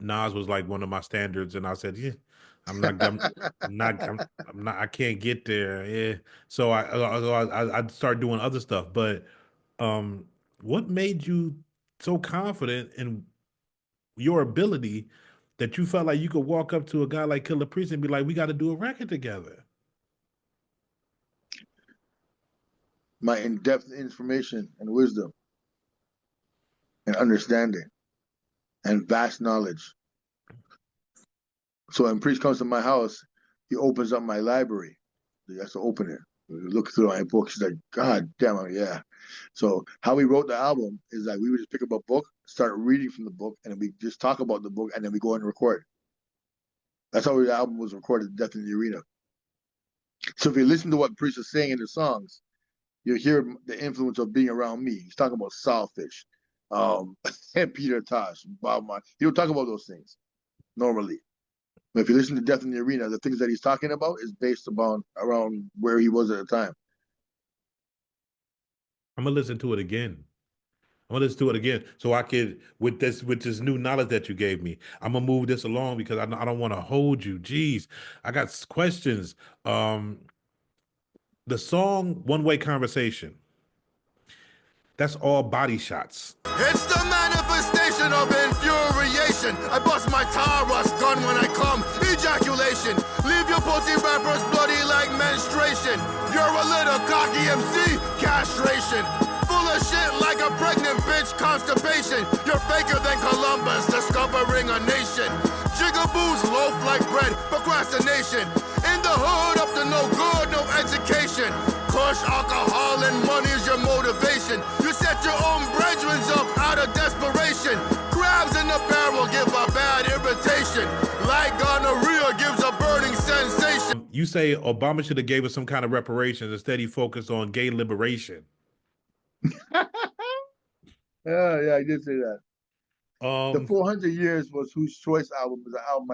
Nas was like one of my standards, and I said, yeah, I'm not, I'm not, I can't get there. Yeah. So I started doing other stuff. But what made you so confident in your ability that you felt like you could walk up to a guy like Killah Priest and be like, we got to do a record together? My in-depth information and wisdom and understanding and vast knowledge. So when Priest comes to my house, he opens up my library. He has to open it. Look through my book. She's like, God damn it, yeah. So how we wrote the album is like we would just pick up a book, start reading from the book, and then we just talk about the book, and then we go and record. That's how the album was recorded, Death in the Arena. So if you listen to what Priest is saying in the songs, you hear the influence of being around me. He's talking about Sawfish, and Peter Tosh, Bob Marley. He don't talk about those things normally. But if you listen to Death in the Arena, the things that he's talking about is based around where he was at the time. I'm gonna listen to it again. I'm gonna listen to it again so I could, with this new knowledge that you gave me, I'm gonna move this along because I don't want to hold you. Jeez, I got questions. The song "One Way Conversation." That's all body shots. It's the manifestation of infuriation. I bust my Taurus gun when I come. Ejaculation. Leave your pussy rappers bloody like menstruation. You're a little cocky MC. Castration. Full of shit like a pregnant bitch. Constipation. You're faker than Columbus discovering a nation. Jigaboos loaf like bread. Procrastination. In the hood up to no good, no education. Push alcohol and money is your motivation. You set your own brethren up out of desperation. Crabs in the barrel give a bad irritation. Like gonorrhea gives a burning sensation. You say Obama should have gave us some kind of reparations. Instead, he focused on gay liberation. Yeah, I did say that. The 400 Years was Whose Choice album. Was an album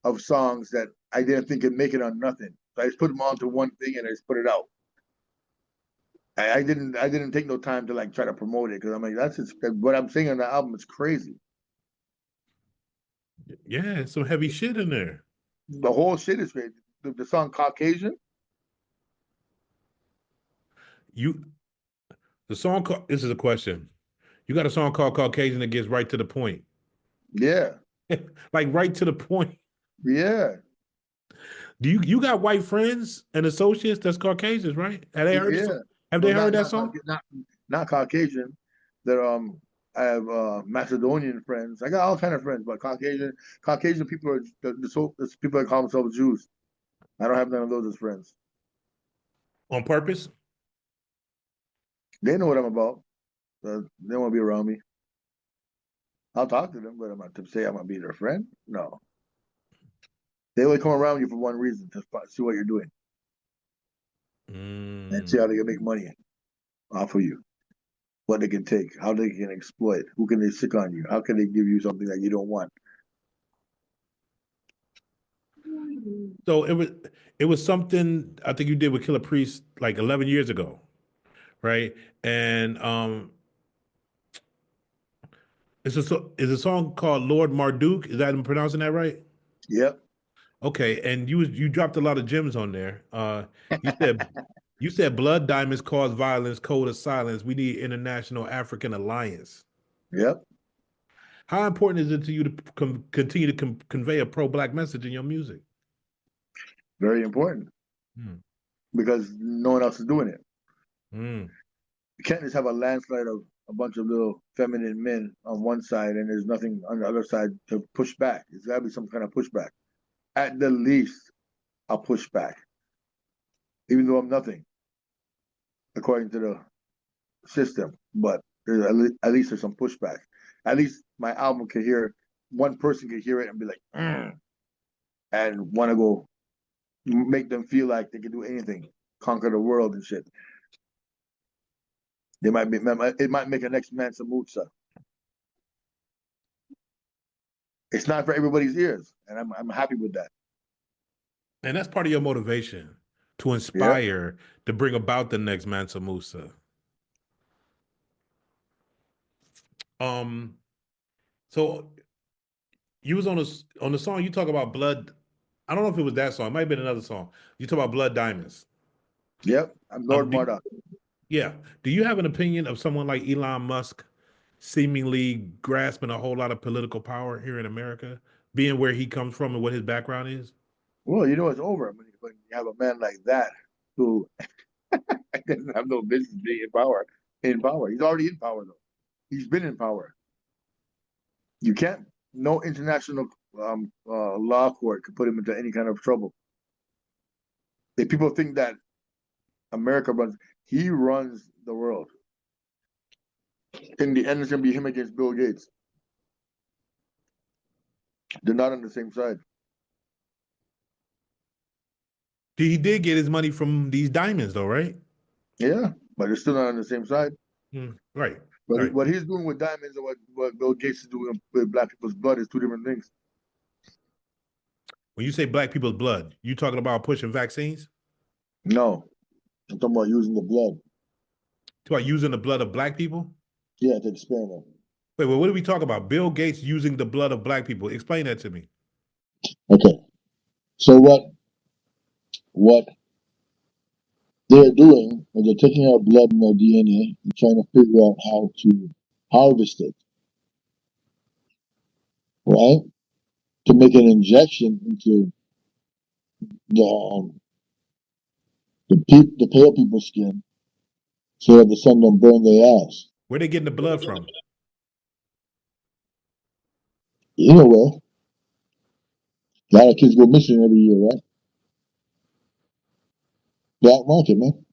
of songs that I didn't think could make it on nothing. So I just put them onto one thing and I just put it out. I didn't take no time to like try to promote it because I'm like, that's just what I'm saying on the album is crazy. Yeah, some heavy shit in there. The whole shit is crazy. The song Caucasian. This is a question. You got a song called Caucasian that gets right to the point. Yeah. Like right to the point. Yeah. Do you got white friends and associates that's Caucasians, right? Have they heard this song? Have they heard that song? Not Caucasian. They're I have Macedonian friends. I got all kind of friends, but Caucasian people are the people that call themselves Jews. I don't have none of those as friends. On purpose? They know what I'm about. So they want to be around me. I'll talk to them, but I'm not to say I'm gonna be their friend. No. They only come around you for one reason, to see what you're doing. And see how they can make money off of you. What they can take, how they can exploit, who can they sick on you, how can they give you something that you don't want. So it was something I think you did with Killah Priest like 11 years ago, right? And it's a song called Lord Marduk. Is that I'm pronouncing that right? Yep. Okay, and you dropped a lot of gems on there. You said blood diamonds cause violence, code of silence. We need international African alliance. Yep. How important is it to you to continue to convey a pro-Black message in your music? Very important. Because no one else is doing it. You can't just have a landslide of a bunch of little feminine men on one side and there's nothing on the other side to push back. There's got to be some kind of pushback. At the least, a pushback. Even though I'm nothing, according to system, but at least there's some pushback. At least my album could hear, one person could hear it and be like, and want to go make them feel like they can do anything, conquer the world and shit. It might make a next Mansa Musa. It's not for everybody's ears, and I'm happy with that. And that's part of your motivation, to inspire, to bring about the next Mansa Musa. So you was on the song, you talk about blood. I don't know if it was that song. It might have been another song. You talk about Blood Diamonds. Yep, I'm Lord Murdoch. Yeah. Do you have an opinion of someone like Elon Musk seemingly grasping a whole lot of political power here in America, being where he comes from and what his background is? Well, you know it's over when you have a man like that who doesn't have no business being in power. He's already in power, though. He's been in power. You can't. No international law court could put him into any kind of trouble. If people think that America runs, he runs the world. In the end, it's gonna be him against Bill Gates. They're not on the same side. He did get his money from these diamonds, though, right? Yeah, but they're still not on the same side. Right. But right. what he's doing with diamonds and what Bill Gates is doing with black people's blood is two different things. When you say black people's blood, you talking about pushing vaccines? No, I'm talking about using the blood. Talking about using the blood of black people? Yeah, to experiment. Wait, what are we talking about? Bill Gates using the blood of black people. Explain that to me. Okay. So what they're doing is they're taking our blood and our DNA and trying to figure out how to harvest it, right? To make an injection into the pale people's skin, so that the sun don't burn their ass. Where they getting the blood from? You know where? A lot of kids go missing every year, right? Black market, man.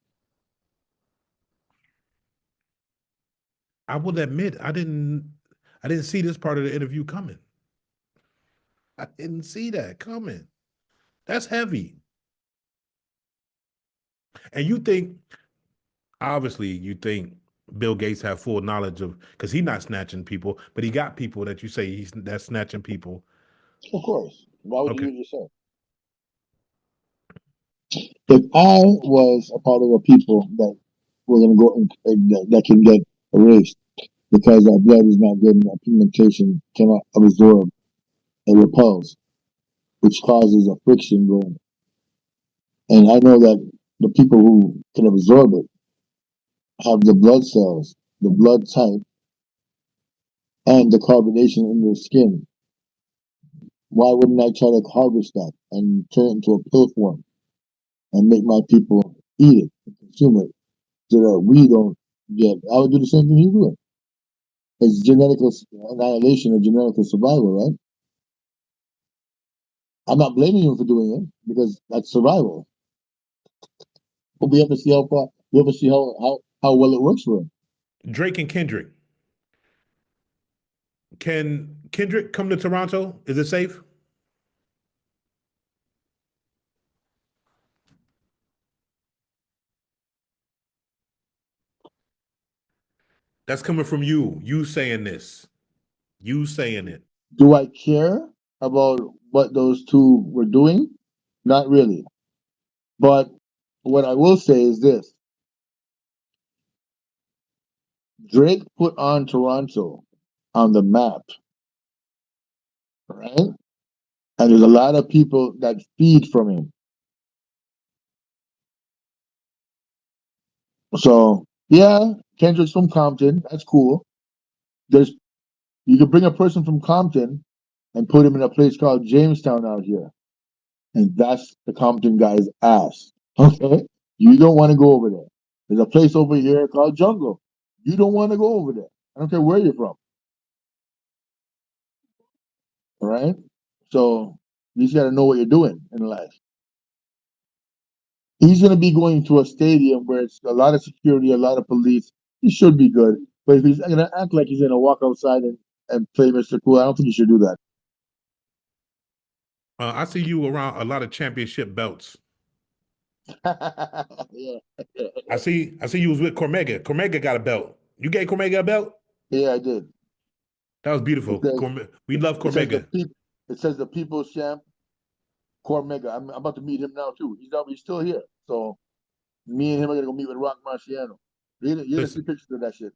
I will admit, I didn't see this part of the interview coming. I didn't see that coming. That's heavy. And you think, obviously, you think Bill Gates have full knowledge of, because he's not snatching people, but he got people that you say that's snatching people. Of course. Why would you use yourself? If I was a part of a people that were going to go that can get erased because our blood is not good and our pigmentation cannot absorb and repels, which causes a friction going. And I know that the people who can absorb it have the blood cells, the blood type, and the carbonation in their skin. Why wouldn't I try to harvest that and turn it into a pill form and make my people eat it and consume it so that we don't get? I would do the same thing he's doing. It's genetic annihilation or genetic survival, right? I'm not blaming him for doing it because that's survival. But we have to see how far. We have to see how well it works for him. Drake and Kendrick. Can Kendrick come to Toronto? Is it safe? That's coming from you. You saying this. You saying it. Do I care about what those two were doing? Not really. But what I will say is this. Drake put on Toronto on the map, right? And there's a lot of people that feed from him. So, yeah, Kendrick's from Compton. That's cool. You could bring a person from Compton and put him in a place called Jamestown out here. And that's the Compton guy's ass. Okay? You don't want to go over there. There's a place over here called Jungle. You don't want to go over there. I don't care where you're from. All right? So you just got to know what you're doing in life. He's going to be going to a stadium where it's a lot of security, a lot of police. he should be good. But if he's gonna act like he's gonna walk outside and play Mr. Cool, I don't think he should do that. I see you around a lot of championship belts. Yeah. I see you was with Cormega. Cormega got a belt. You gave Cormega a belt? Yeah, I did. That was beautiful. We love Cormega. It says the People's Champ, Cormega. I'm about to meet him now too. He's still here. So me and him are gonna go meet with Rock Marciano. You're gonna see pictures of that shit.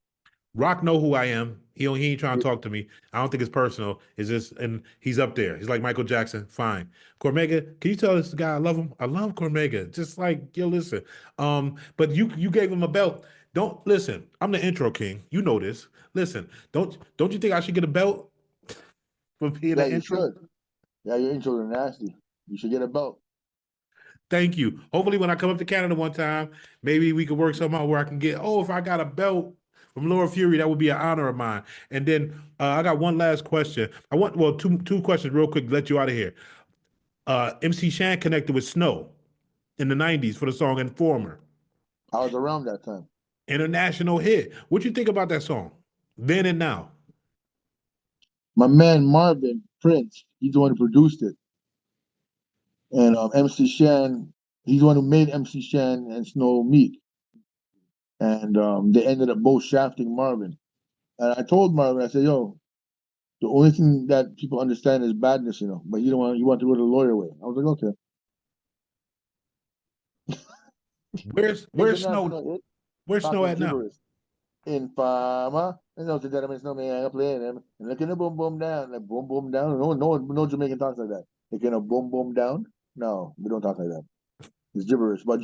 Rock know who I am. He ain't trying to talk to me. I don't think it's personal. It's just, and he's up there. He's like Michael Jackson. Fine. Cormega, can you tell this guy I love him? I love Cormega. Just like, yo, listen. But you gave him a belt. Don't listen. I'm the intro king. You know this. Listen. Don't you think I should get a belt for being an intro? Should. Yeah, your intros are nasty. You should get a belt. Thank you. Hopefully, when I come up to Canada one time, maybe we could work something out where I can get. Oh, if I got a belt from Laura Fury, that would be an honor of mine. And then I got one last question. Two questions real quick to let you out of here. MC Shan connected with Snow in the 90s for the song Informer. I was around that time. International hit. What you think about that song, then and now? My man Marvin Prince, he's the one who produced it. And MC Shan, he's the one who made MC Shan and Snow meet. And they ended up both shafting Marvin. And I told Marvin, I said, yo, the only thing that people understand is badness, but you want to go the lawyer way. I was like, okay. Where's Snow? Where's Snow at now? Infama. No, the gentleman Snow man playing them and looking at boom boom down, like boom boom down. No Jamaican talks like that. They can boom boom down. No, we don't talk like that. It's gibberish. But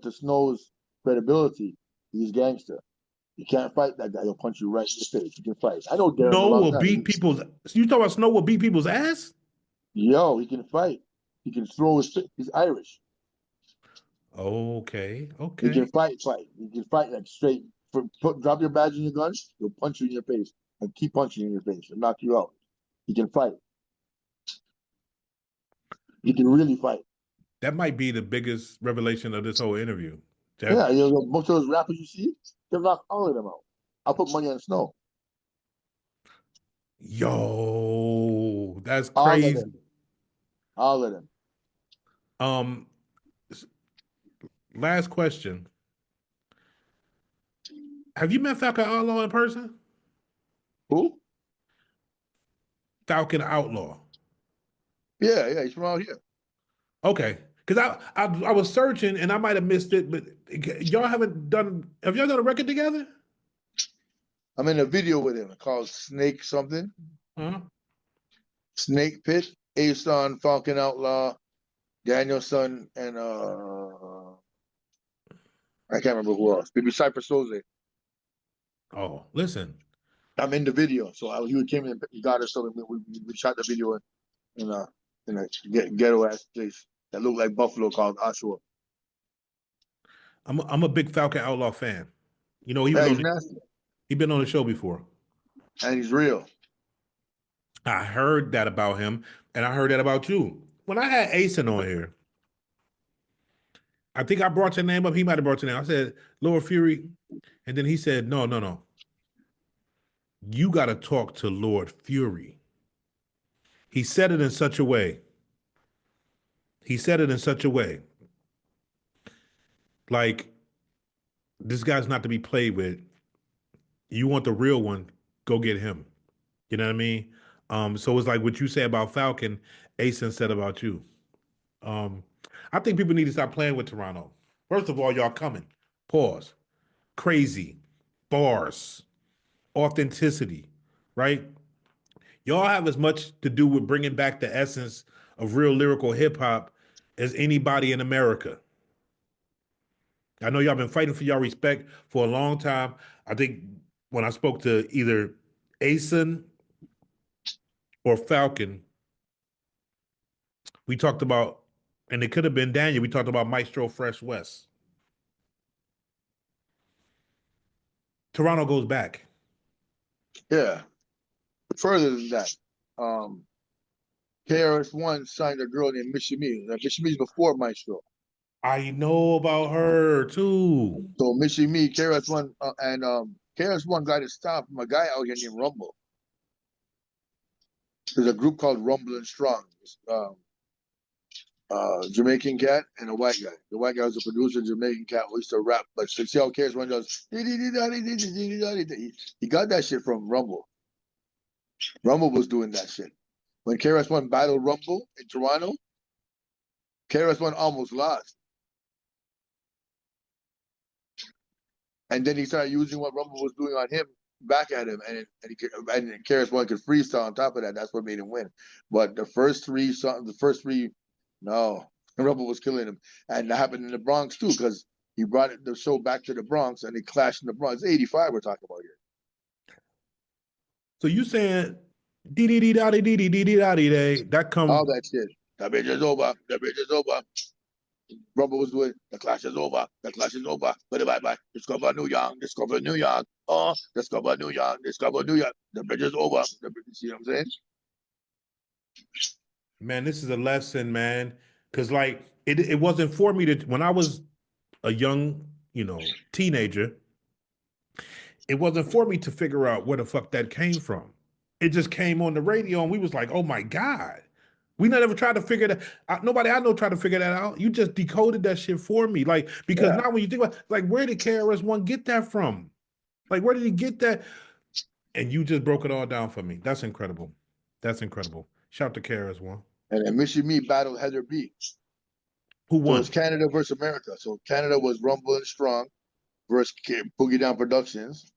to Snow's credibility, he's gangster. You can't fight that guy. He'll punch you right in the face. You can fight. I know Darren. Snow will beat people's. You talking about Snow will beat people's ass? Yo, he can fight. He can throw his. He's Irish. Okay. He can fight. He can fight like straight. Drop your badge and your gun. He'll punch you in your face and keep punching you in your face and knock you out. He can fight. He can really fight. That might be the biggest revelation of this whole interview. Yeah, most of those rappers you see, they'll knock all of them out. I'll put money on Snow. Yo, that's crazy. All of them. Last question. Have you met Falcon Outlaw in person? Who? Falcon Outlaw. Yeah, he's from out here. Okay, because I was searching and I might have missed it, but have y'all done a record together? I'm in a video with him called Snake something. Uh-huh. Snake Pit, Ason, Falcon Outlaw, Danielson, and I can't remember who else. Maybe Cypress Soze. Oh, listen. I'm in the video, so he came in and got us. So we shot the video in a ghetto ass place that looked like Buffalo called Oshawa. I'm a big Falcon Outlaw fan. He he's been on the show before, and he's real. I heard that about him, and I heard that about you. When I had Asen on here, I think I brought your name up. He might have brought your name. I said, Lord Fury. And then he said, no. You got to talk to Lord Fury. He said it in such a way. Like, this guy's not to be played with. You want the real one, go get him. You know what I mean? So it's like what you say about Falcon, Asen said about you. I think people need to stop playing with Toronto. First of all, y'all coming. Pause. Crazy. Bars. Authenticity. Right? Y'all have as much to do with bringing back the essence of real lyrical hip hop as anybody in America. I know y'all been fighting for y'all respect for a long time. I think when I spoke to either Asen or Falcon, we talked about, and it could have been Daniel, we talked about Maestro Fresh West. Toronto goes back. Yeah. Further than that, KRS-One signed a girl named Mishimi. Mishimi's before Maestro. I know about her too. So Missy Me, KRS-One, and KRS-One got to stop from a guy out here named Rumble. There's a group called Rumble and Strong. Jamaican cat and a white guy. The white guy was a producer, Jamaican cat who used to rap. But see how KRS-One does. He got that shit from Rumble. Rumble was doing that shit. When KRS-One battled Rumble in Toronto, KRS-One almost lost. And then he started using what Rumble was doing on him back at him, and KRS-One could freestyle on top of that. That's what made him win. But the first three, no, Rumble was killing him, and that happened in the Bronx too, because he brought the show back to the Bronx, and they clashed in the Bronx. It's '85 we're talking about here. So you saying dee-dee-dee-da-dee-dee-dee-dee-da-dee-day, that come All that shit. The bridge is over. The bridge is over. Rumble was doing, the clash is over. The clash is over. Bye-bye. Discover New York. Discover New York. Oh, discover New York. Discover New York. The bridge is over. See what I'm saying? Man, this is a lesson, man. Cause like it wasn't for me to, when I was a young, teenager, it wasn't for me to figure out where the fuck that came from. It just came on the radio and we was like, oh my God. We never tried to figure that out. Nobody I know tried to figure that out. You just decoded that shit for me. Like, because now when you think about, like, where did KRS-One get that from? Like, where did he get that? And you just broke it all down for me. That's incredible. That's incredible. Shout out to KRS-One. And then Missy Me battled Heather B. Who So won? it was Canada versus America. So Canada was Rumble and Strong versus Boogie Down Productions.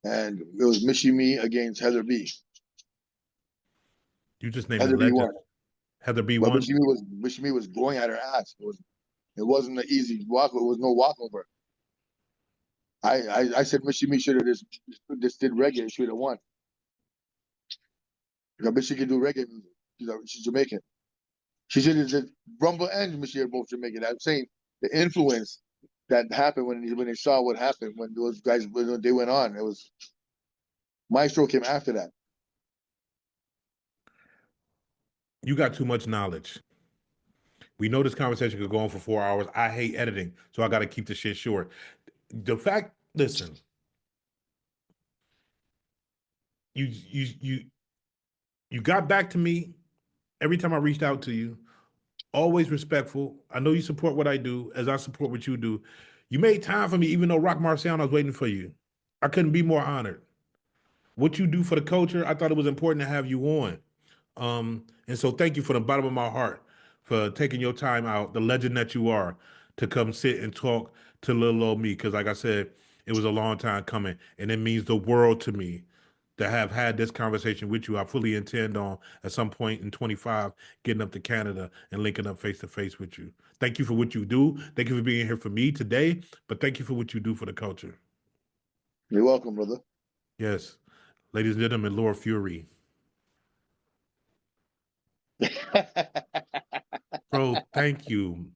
And it was Missy Me against Heather B. You just named Heather the B legend. won. Heather B But won. Missy Me was going at her ass. It wasn't an easy walk. It was no walkover. I said Missy Me should have just did reggae. She should have won. Because Missy can do reggae music. She's Jamaican. She should have did Rumble and Missy are both Jamaican. I'm saying the influence that happened when they saw what happened when those guys when they went on. It was Maestro came after that. You got too much knowledge. We know this conversation could go on for 4 hours. I hate editing, so I got to keep the shit short. The fact, listen, you got back to me every time I reached out to you. Always respectful. I know you support what I do as I support what you do. You made time for me, even though Rock Marciano was waiting for you. I couldn't be more honored. What you do for the culture, I thought it was important to have you on. And so thank you from the bottom of my heart for taking your time out, the legend that you are, to come sit and talk to little old me. Because like I said, it was a long time coming, and it means the world to me to have had this conversation with you. I fully intend on, at some point in 25, getting up to Canada and linking up face-to-face with you. Thank you for what you do. Thank you for being here for me today, but thank you for what you do for the culture. You're welcome, brother. Yes. Ladies and gentlemen, Laura Fury. Bro, thank you.